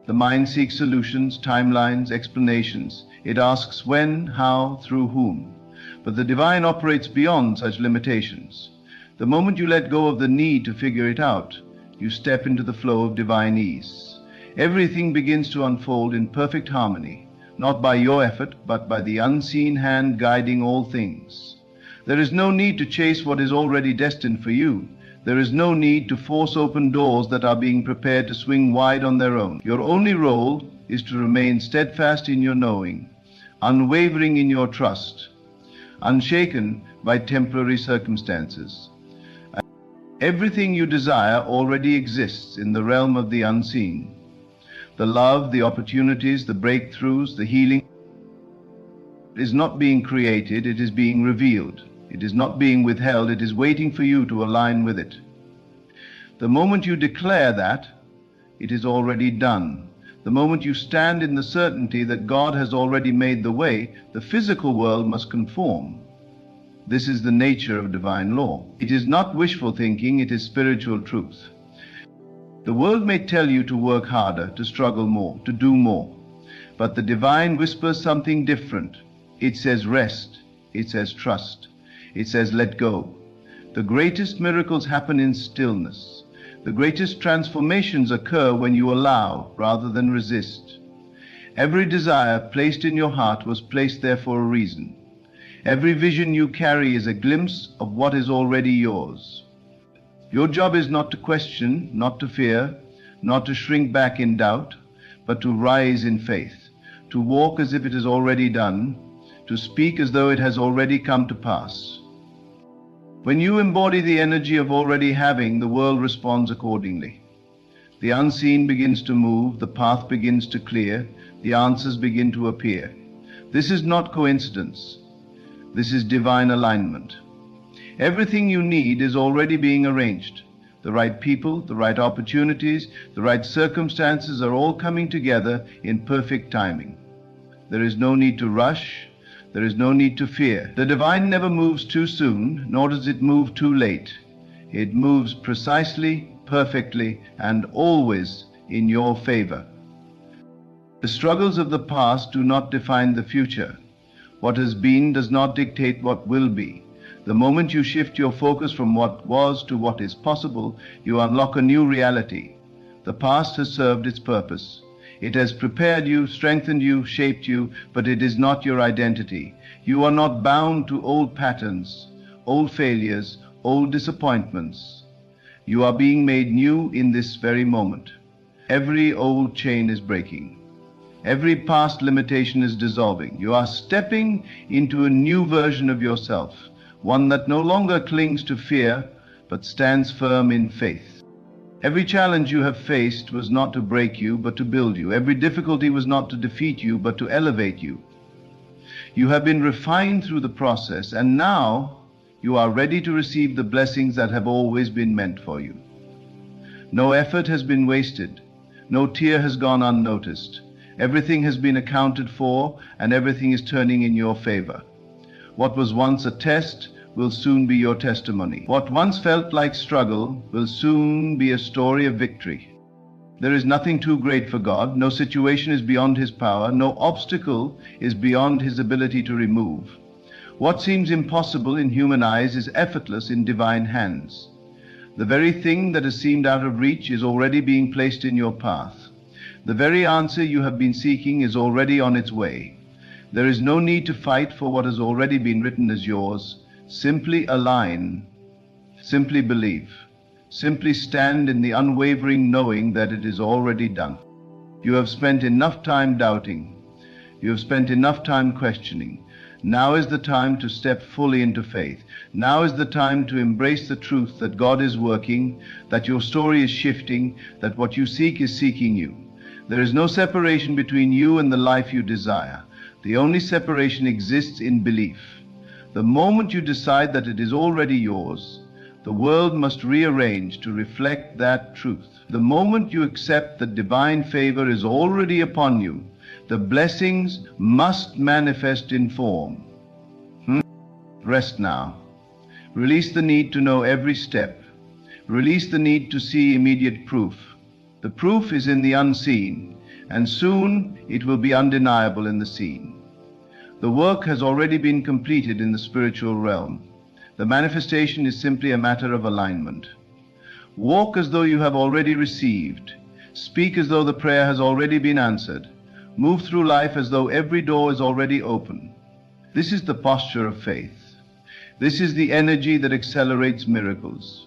The mind seeks solutions, timelines, explanations. It asks when, how, through whom. But the divine operates beyond such limitations. The moment you let go of the need to figure it out, you step into the flow of divine ease. Everything begins to unfold in perfect harmony, not by your effort, but by the unseen hand guiding all things. There is no need to chase what is already destined for you. There is no need to force open doors that are being prepared to swing wide on their own. Your only role is to remain steadfast in your knowing, unwavering in your trust, unshaken by temporary circumstances. Everything you desire already exists in the realm of the unseen. The love, the opportunities, the breakthroughs, the healing is not being created, it is being revealed. It is not being withheld, it is waiting for you to align with it. The moment you declare that, it is already done. The moment you stand in the certainty that God has already made the way, the physical world must conform. This is the nature of divine law. It is not wishful thinking, it is spiritual truth. The world may tell you to work harder, to struggle more, to do more. But the divine whispers something different. It says rest. It says trust. It says let go. The greatest miracles happen in stillness. The greatest transformations occur when you allow rather than resist. Every desire placed in your heart was placed there for a reason. Every vision you carry is a glimpse of what is already yours. Your job is not to question, not to fear, not to shrink back in doubt, but to rise in faith, to walk as if it is already done, to speak as though it has already come to pass. When you embody the energy of already having, the world responds accordingly. The unseen begins to move, the path begins to clear, the answers begin to appear. This is not coincidence. This is divine alignment. Everything you need is already being arranged. The right people, the right opportunities, the right circumstances are all coming together in perfect timing. There is no need to rush. There is no need to fear. The divine never moves too soon, nor does it move too late. It moves precisely, perfectly, and always in your favor. The struggles of the past do not define the future. What has been does not dictate what will be. The moment you shift your focus from what was to what is possible, you unlock a new reality. The past has served its purpose. It has prepared you, strengthened you, shaped you, but it is not your identity. You are not bound to old patterns, old failures, old disappointments. You are being made new in this very moment. Every old chain is breaking. Every past limitation is dissolving. You are stepping into a new version of yourself, one that no longer clings to fear, but stands firm in faith. Every challenge you have faced was not to break you, but to build you. Every difficulty was not to defeat you, but to elevate you. You have been refined through the process, and now you are ready to receive the blessings that have always been meant for you. No effort has been wasted. No tear has gone unnoticed. Everything has been accounted for, and everything is turning in your favor. What was once a test will soon be your testimony. What once felt like struggle will soon be a story of victory. There is nothing too great for God. No situation is beyond His power. No obstacle is beyond His ability to remove. What seems impossible in human eyes is effortless in divine hands. The very thing that has seemed out of reach is already being placed in your path. The very answer you have been seeking is already on its way. There is no need to fight for what has already been written as yours. Simply align, simply believe, simply stand in the unwavering knowing that it is already done. You have spent enough time doubting. You have spent enough time questioning. Now is the time to step fully into faith. Now is the time to embrace the truth that God is working, that your story is shifting, that what you seek is seeking you. There is no separation between you and the life you desire. The only separation exists in belief. The moment you decide that it is already yours, the world must rearrange to reflect that truth. The moment you accept that divine favor is already upon you, the blessings must manifest in form. Rest now. Release the need to know every step. Release the need to see immediate proof. The proof is in the unseen, and soon it will be undeniable in the seen. The work has already been completed in the spiritual realm. The manifestation is simply a matter of alignment. Walk as though you have already received. Speak as though the prayer has already been answered. Move through life as though every door is already open. This is the posture of faith. This is the energy that accelerates miracles.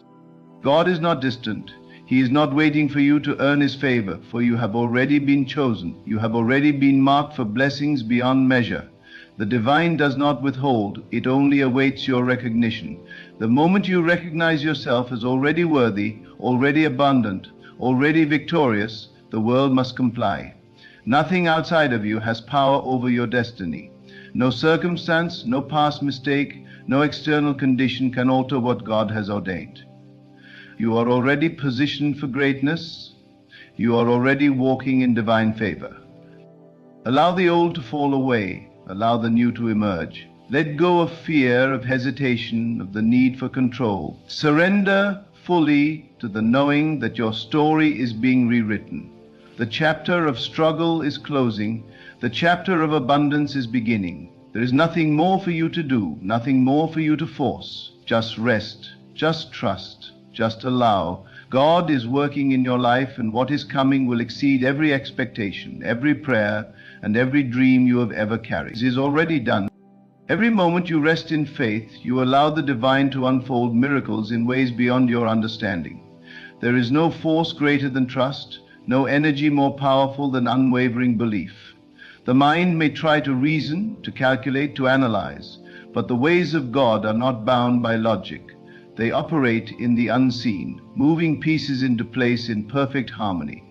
God is not distant. He is not waiting for you to earn His favor, for you have already been chosen. You have already been marked for blessings beyond measure. The divine does not withhold, it only awaits your recognition. The moment you recognize yourself as already worthy, already abundant, already victorious, the world must comply. Nothing outside of you has power over your destiny. No circumstance, no past mistake, no external condition can alter what God has ordained. You are already positioned for greatness. You are already walking in divine favor. Allow the old to fall away. Allow the new to emerge. Let go of fear, of hesitation, of the need for control. Surrender fully to the knowing that your story is being rewritten. The chapter of struggle is closing. The chapter of abundance is beginning. There is nothing more for you to do, nothing more for you to force. Just rest, just trust, just allow. God is working in your life, and what is coming will exceed every expectation, every prayer, and every dream you have ever carried. It is already done. Every moment you rest in faith, you allow the divine to unfold miracles in ways beyond your understanding. There is no force greater than trust, no energy more powerful than unwavering belief. The mind may try to reason, to calculate, to analyze, but the ways of God are not bound by logic. They operate in the unseen, moving pieces into place in perfect harmony.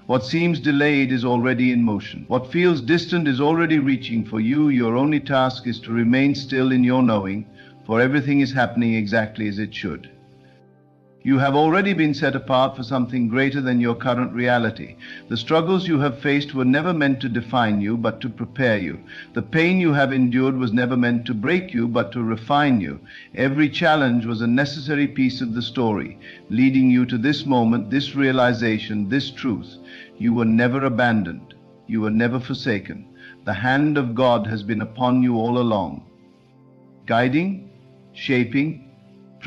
What seems delayed is already in motion. What feels distant is already reaching for you. Your only task is to remain still in your knowing, for everything is happening exactly as it should. You have already been set apart for something greater than your current reality. The struggles you have faced were never meant to define you, but to prepare you. The pain you have endured was never meant to break you, but to refine you. Every challenge was a necessary piece of the story, leading you to this moment, this realization, this truth. You were never abandoned. You were never forsaken. The hand of God has been upon you all along, guiding, shaping.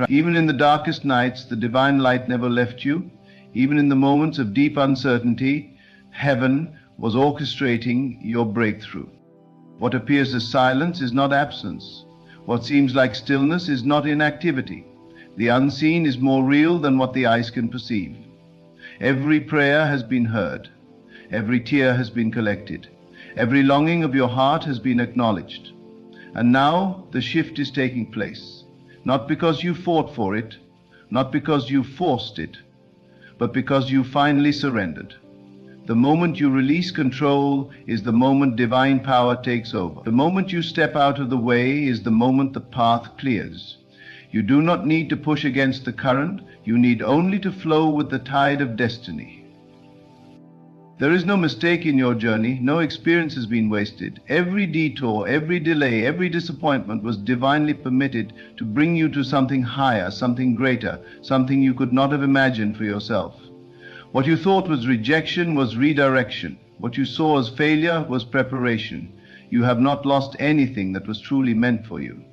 Even in the darkest nights, the divine light never left you. Even in the moments of deep uncertainty, heaven was orchestrating your breakthrough. What appears as silence is not absence. What seems like stillness is not inactivity. The unseen is more real than what the eyes can perceive. Every prayer has been heard. Every tear has been collected. Every longing of your heart has been acknowledged. And now the shift is taking place. Not because you fought for it, not because you forced it, but because you finally surrendered. The moment you release control is the moment divine power takes over. The moment you step out of the way is the moment the path clears. You do not need to push against the current, you need only to flow with the tide of destiny. There is no mistake in your journey, no experience has been wasted. Every detour, every delay, every disappointment was divinely permitted to bring you to something higher, something greater, something you could not have imagined for yourself. What you thought was rejection was redirection. What you saw as failure was preparation. You have not lost anything that was truly meant for you.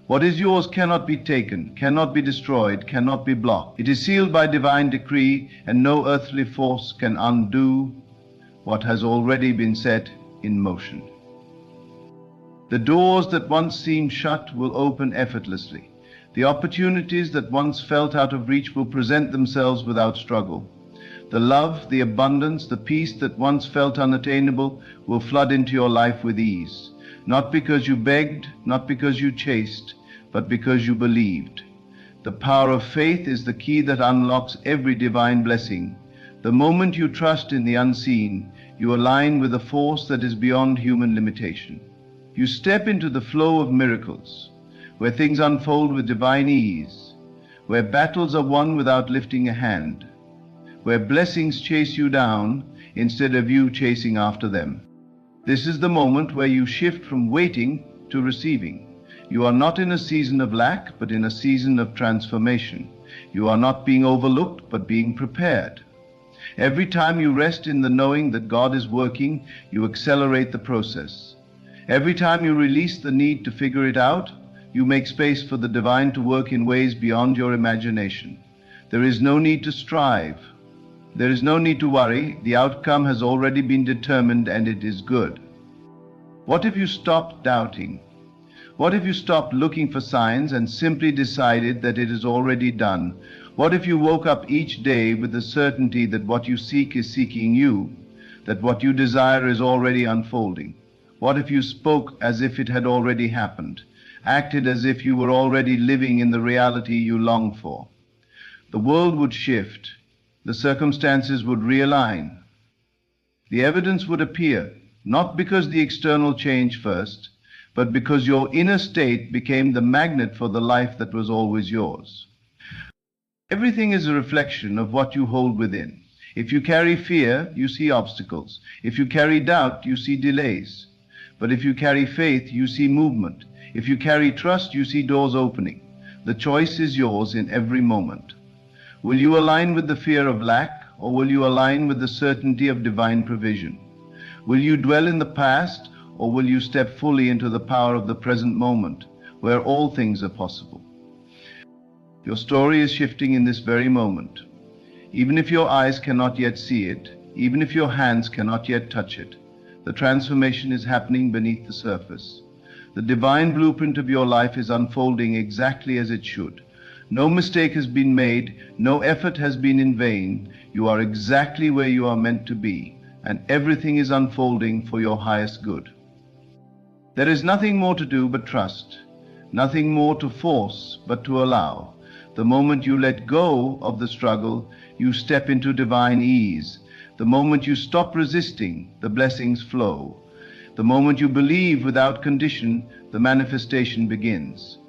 What is yours cannot be taken, cannot be destroyed, cannot be blocked. It is sealed by divine decree, and no earthly force can undo what has already been set in motion. The doors that once seemed shut will open effortlessly. The opportunities that once felt out of reach will present themselves without struggle. The love, the abundance, the peace that once felt unattainable will flood into your life with ease. Not because you begged, not because you chased, but because you believed. The power of faith is the key that unlocks every divine blessing. The moment you trust in the unseen, you align with a force that is beyond human limitation. You step into the flow of miracles, where things unfold with divine ease, where battles are won without lifting a hand, where blessings chase you down instead of you chasing after them. This is the moment where you shift from waiting to receiving. You are not in a season of lack, but in a season of transformation. You are not being overlooked, but being prepared. Every time you rest in the knowing that God is working, you accelerate the process. Every time you release the need to figure it out, you make space for the divine to work in ways beyond your imagination. There is no need to strive. There is no need to worry. The outcome has already been determined, and it is good. What if you stopped doubting? What if you stopped looking for signs and simply decided that it is already done? What if you woke up each day with the certainty that what you seek is seeking you, that what you desire is already unfolding? What if you spoke as if it had already happened, acted as if you were already living in the reality you long for? The world would shift, the circumstances would realign. The evidence would appear, not because the external changed first, but because your inner state became the magnet for the life that was always yours. Everything is a reflection of what you hold within. If you carry fear, you see obstacles. If you carry doubt, you see delays. But if you carry faith, you see movement. If you carry trust, you see doors opening. The choice is yours in every moment. Will you align with the fear of lack, or will you align with the certainty of divine provision? Will you dwell in the past, or will you step fully into the power of the present moment, where all things are possible? Your story is shifting in this very moment. Even if your eyes cannot yet see it, even if your hands cannot yet touch it, the transformation is happening beneath the surface. The divine blueprint of your life is unfolding exactly as it should. No mistake has been made, no effort has been in vain. You are exactly where you are meant to be, and everything is unfolding for your highest good. There is nothing more to do but trust, nothing more to force but to allow. The moment you let go of the struggle, you step into divine ease. The moment you stop resisting, the blessings flow. The moment you believe without condition, the manifestation begins.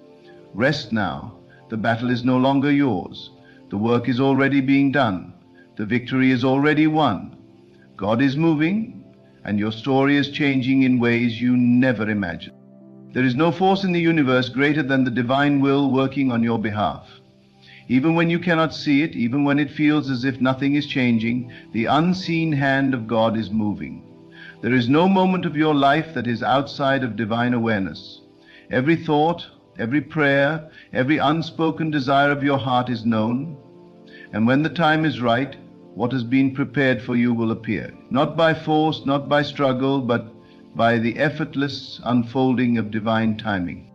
Rest now. The battle is no longer yours. The work is already being done. The victory is already won. God is moving, and your story is changing in ways you never imagined. There is no force in the universe greater than the divine will working on your behalf. Even when you cannot see it, even when it feels as if nothing is changing, the unseen hand of God is moving. There is no moment of your life that is outside of divine awareness. Every thought, every prayer, every unspoken desire of your heart is known, and when the time is right, what has been prepared for you will appear, not by force, not by struggle, but by the effortless unfolding of divine timing.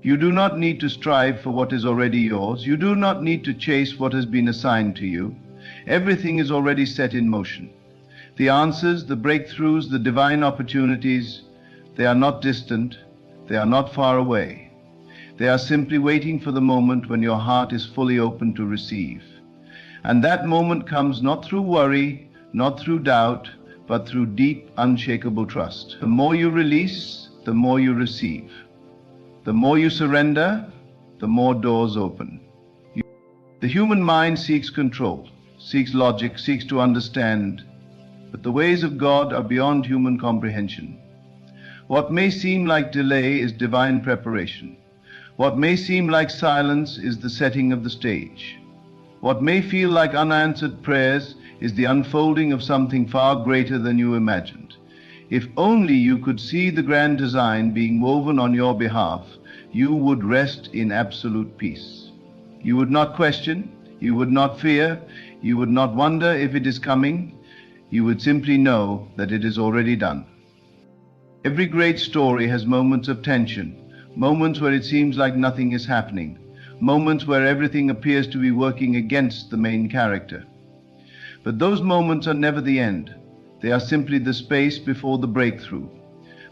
You do not need to strive for what is already yours. You do not need to chase what has been assigned to you. Everything is already set in motion. The answers, the breakthroughs, the divine opportunities, they are not distant, they are not far away. They are simply waiting for the moment when your heart is fully open to receive. And that moment comes not through worry, not through doubt, but through deep, unshakable trust. The more you release, the more you receive. The more you surrender, the more doors open. The human mind seeks control, seeks logic, seeks to understand, but the ways of God are beyond human comprehension. What may seem like delay is divine preparation. What may seem like silence is the setting of the stage. What may feel like unanswered prayers is the unfolding of something far greater than you imagined. If only you could see the grand design being woven on your behalf, you would rest in absolute peace. You would not question, you would not fear, you would not wonder if it is coming. You would simply know that it is already done. Every great story has moments of tension, moments where it seems like nothing is happening, moments where everything appears to be working against the main character. But those moments are never the end. They are simply the space before the breakthrough,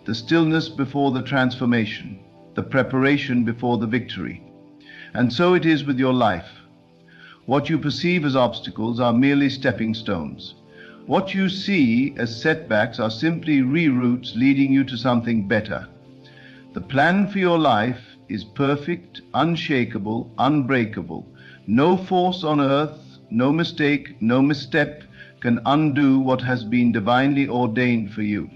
the stillness before the transformation, the preparation before the victory. And so it is with your life. What you perceive as obstacles are merely stepping stones. What you see as setbacks are simply reroutes leading you to something better. The plan for your life is perfect, unshakable, unbreakable. No force on earth, no mistake, no misstep can undo what has been divinely ordained for you.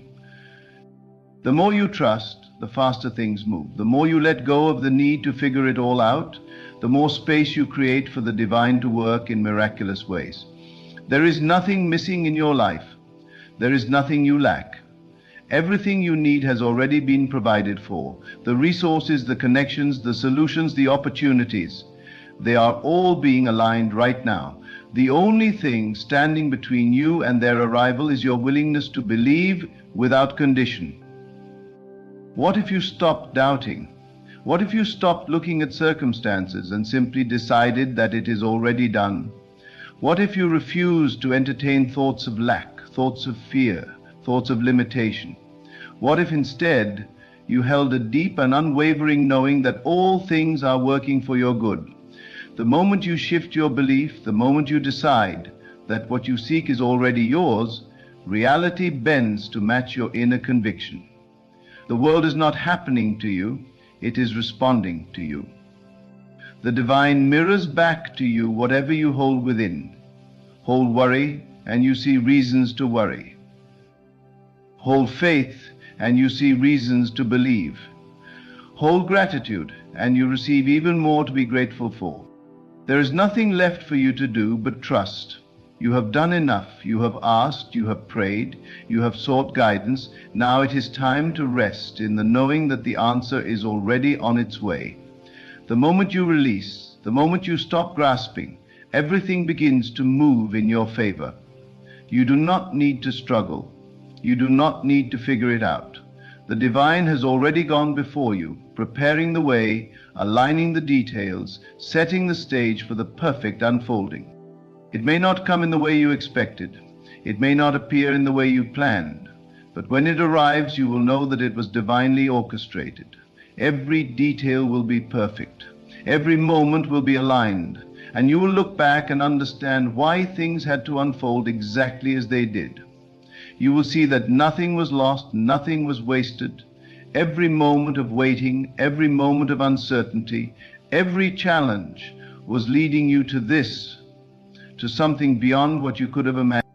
The more you trust, the faster things move. The more you let go of the need to figure it all out, the more space you create for the divine to work in miraculous ways. There is nothing missing in your life. There is nothing you lack. Everything you need has already been provided for. The resources, the connections, the solutions, the opportunities, they are all being aligned right now. The only thing standing between you and their arrival is your willingness to believe without condition. What if you stopped doubting? What if you stopped looking at circumstances and simply decided that it is already done? What if you refused to entertain thoughts of lack, thoughts of fear, thoughts of limitation? What if instead you held a deep and unwavering knowing that all things are working for your good? The moment you shift your belief, the moment you decide that what you seek is already yours, reality bends to match your inner conviction. The world is not happening to you, it is responding to you. The divine mirrors back to you whatever you hold within. Hold worry, and you see reasons to worry. Hold faith, and you see reasons to believe. Hold gratitude, and you receive even more to be grateful for. There is nothing left for you to do but trust. You have done enough. You have asked, you have prayed, you have sought guidance. Now it is time to rest in the knowing that the answer is already on its way. The moment you release, the moment you stop grasping, everything begins to move in your favor. You do not need to struggle. You do not need to figure it out. The divine has already gone before you, preparing the way, aligning the details, setting the stage for the perfect unfolding. It may not come in the way you expected. It may not appear in the way you planned. But when it arrives, you will know that it was divinely orchestrated. Every detail will be perfect. Every moment will be aligned. And you will look back and understand why things had to unfold exactly as they did. You will see that nothing was lost, nothing was wasted. Every moment of waiting, every moment of uncertainty, every challenge was leading you to this, to something beyond what you could have imagined.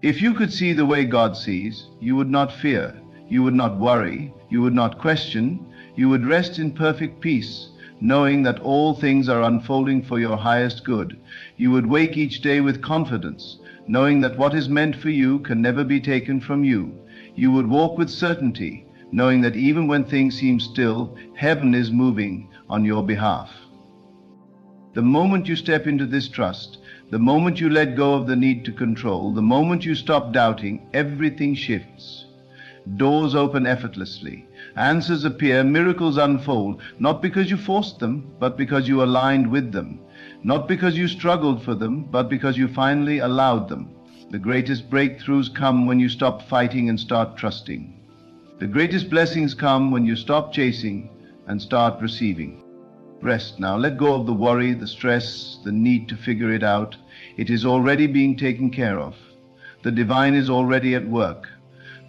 If you could see the way God sees, you would not fear, you would not worry, you would not question, you would rest in perfect peace, knowing that all things are unfolding for your highest good. You would wake each day with confidence, knowing that what is meant for you can never be taken from you. You would walk with certainty, knowing that even when things seem still, heaven is moving on your behalf. The moment you step into this trust, the moment you let go of the need to control, the moment you stop doubting, everything shifts. Doors open effortlessly, answers appear, miracles unfold, not because you forced them, but because you aligned with them. Not because you struggled for them, but because you finally allowed them. The greatest breakthroughs come when you stop fighting and start trusting. The greatest blessings come when you stop chasing and start receiving. Rest now. Let go of the worry, the stress, the need to figure it out. It is already being taken care of. The divine is already at work.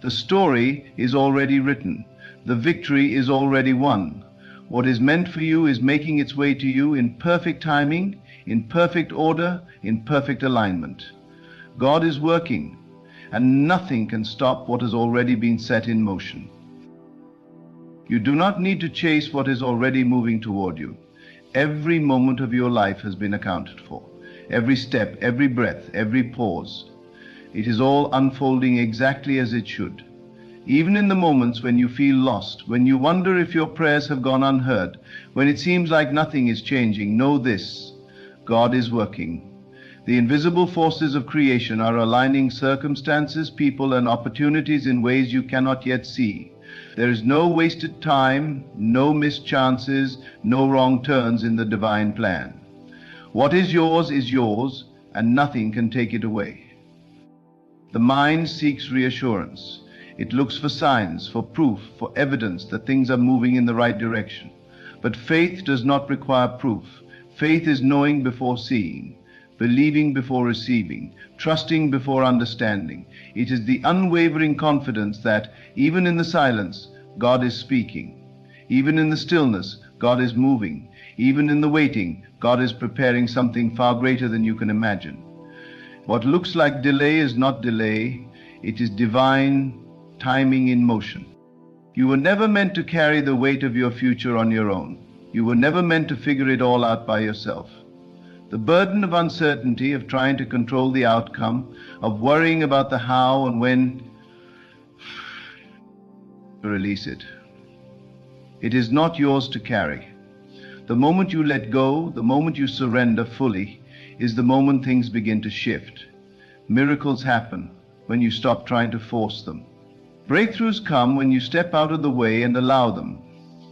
The story is already written. The victory is already won. What is meant for you is making its way to you in perfect timing, in perfect order, in perfect alignment. God is working, and nothing can stop what has already been set in motion. You do not need to chase what is already moving toward you. Every moment of your life has been accounted for. Every step, every breath, every pause. It is all unfolding exactly as it should. Even in the moments when you feel lost, when you wonder if your prayers have gone unheard, when it seems like nothing is changing, know this: God is working. The invisible forces of creation are aligning circumstances, people, and opportunities in ways you cannot yet see. There is no wasted time, no missed chances, no wrong turns in the divine plan. What is yours, and nothing can take it away. The mind seeks reassurance. It looks for signs, for proof, for evidence that things are moving in the right direction. But faith does not require proof. Faith is knowing before seeing, believing before receiving, trusting before understanding. It is the unwavering confidence that, even in the silence, God is speaking. Even in the stillness, God is moving. Even in the waiting, God is preparing something far greater than you can imagine. What looks like delay is not delay. It is divine timing in motion. You were never meant to carry the weight of your future on your own. You were never meant to figure it all out by yourself. The burden of uncertainty, of trying to control the outcome, of worrying about the how and when, release it. It is not yours to carry. The moment you let go, the moment you surrender fully, is the moment things begin to shift. Miracles happen when you stop trying to force them. Breakthroughs come when you step out of the way and allow them.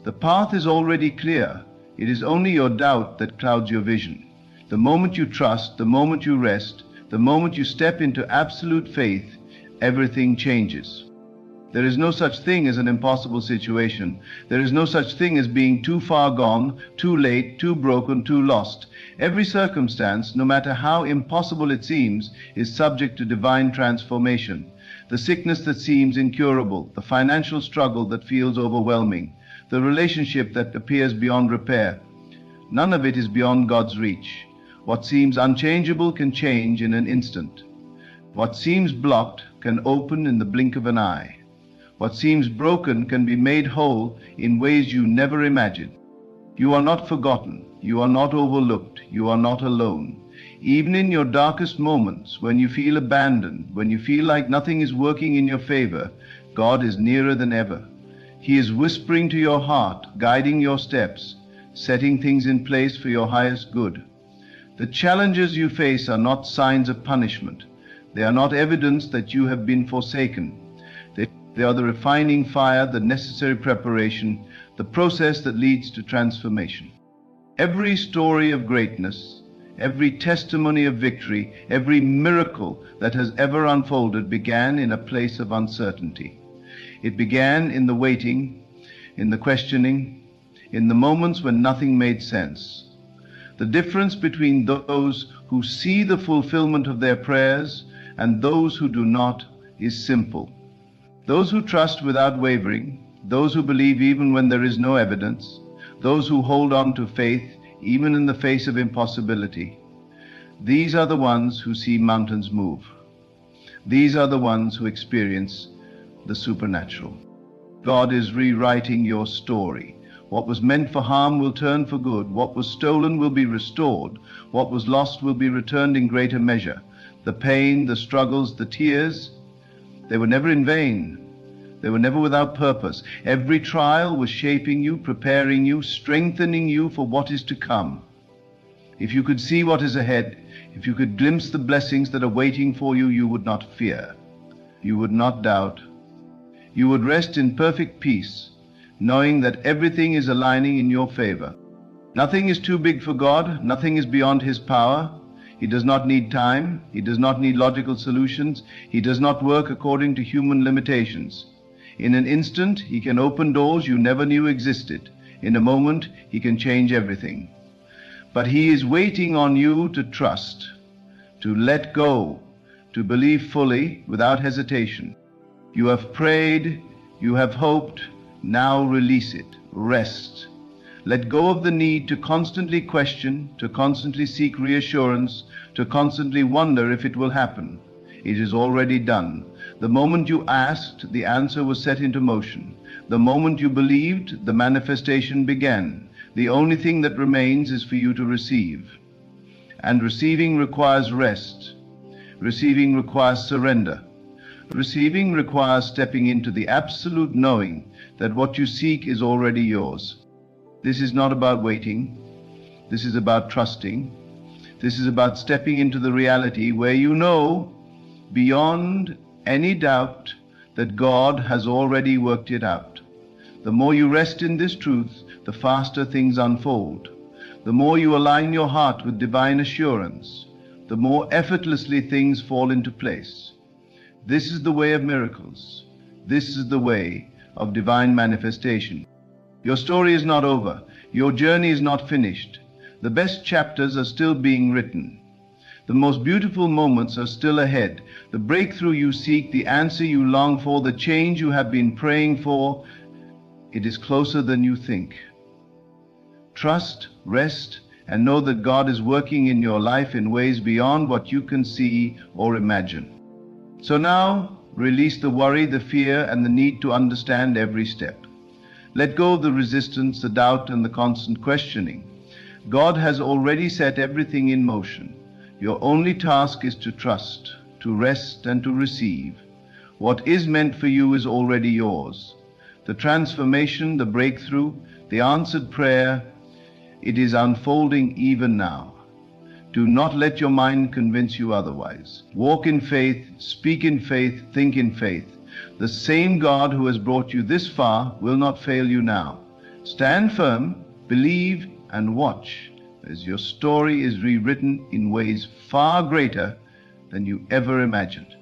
The path is already clear. It is only your doubt that clouds your vision. The moment you trust, the moment you rest, the moment you step into absolute faith, everything changes. There is no such thing as an impossible situation. There is no such thing as being too far gone, too late, too broken, too lost. Every circumstance, no matter how impossible it seems, is subject to divine transformation. The sickness that seems incurable, the financial struggle that feels overwhelming, the relationship that appears beyond repair, none of it is beyond God's reach. What seems unchangeable can change in an instant. What seems blocked can open in the blink of an eye. What seems broken can be made whole in ways you never imagined. You are not forgotten. You are not overlooked. You are not alone. Even in your darkest moments, when you feel abandoned, when you feel like nothing is working in your favor, God is nearer than ever. He is whispering to your heart, guiding your steps, setting things in place for your highest good. The challenges you face are not signs of punishment. They are not evidence that you have been forsaken. They are the refining fire, the necessary preparation, the process that leads to transformation. Every story of greatness, every testimony of victory, every miracle that has ever unfolded began in a place of uncertainty. It began in the waiting, in the questioning, in the moments when nothing made sense. The difference between those who see the fulfillment of their prayers and those who do not is simple. Those who trust without wavering, those who believe even when there is no evidence, those who hold on to faith even in the face of impossibility, These are the ones who see mountains move. These are the ones who experience the supernatural. God is rewriting your story. What was meant for harm will turn for good. What was stolen will be restored. What was lost will be returned in greater measure. The pain, the struggles, the tears, they were never in vain. They were never without purpose. Every trial was shaping you, preparing you, strengthening you for what is to come. If you could see what is ahead, if you could glimpse the blessings that are waiting for you, you would not fear. You would not doubt. You would rest in perfect peace, knowing that everything is aligning in your favor. Nothing is too big for God. Nothing is beyond His power. He does not need time. He does not need logical solutions. He does not work according to human limitations. In an instant, He can open doors you never knew existed. In a moment, He can change everything. But He is waiting on you to trust, to let go, to believe fully without hesitation. You have prayed, you have hoped, now release it. Rest. Let go of the need to constantly question, to constantly seek reassurance, to constantly wonder if it will happen. It is already done. The moment you asked, the answer was set into motion. The moment you believed, the manifestation began. The only thing that remains is for you to receive. And receiving requires rest. Receiving requires surrender. Receiving requires stepping into the absolute knowing that what you seek is already yours. This is not about waiting. This is about trusting. This is about stepping into the reality where you know, beyond any doubt, that God has already worked it out. The more you rest in this truth, the faster things unfold. The more you align your heart with divine assurance, the more effortlessly things fall into place. This is the way of miracles. This is the way of divine manifestation. Your story is not over. Your journey is not finished. The best chapters are still being written. The most beautiful moments are still ahead. The breakthrough you seek, the answer you long for, the change you have been praying for, it is closer than you think. Trust, rest, and know that God is working in your life in ways beyond what you can see or imagine. So now, release the worry, the fear, and the need to understand every step. Let go of the resistance, the doubt, and the constant questioning. God has already set everything in motion. Your only task is to trust, to rest, and to receive. What is meant for you is already yours. The transformation, the breakthrough, the answered prayer, it is unfolding even now. Do not let your mind convince you otherwise. Walk in faith, speak in faith, think in faith. The same God who has brought you this far will not fail you now. Stand firm, believe, and watch as your story is rewritten in ways far greater than you ever imagined.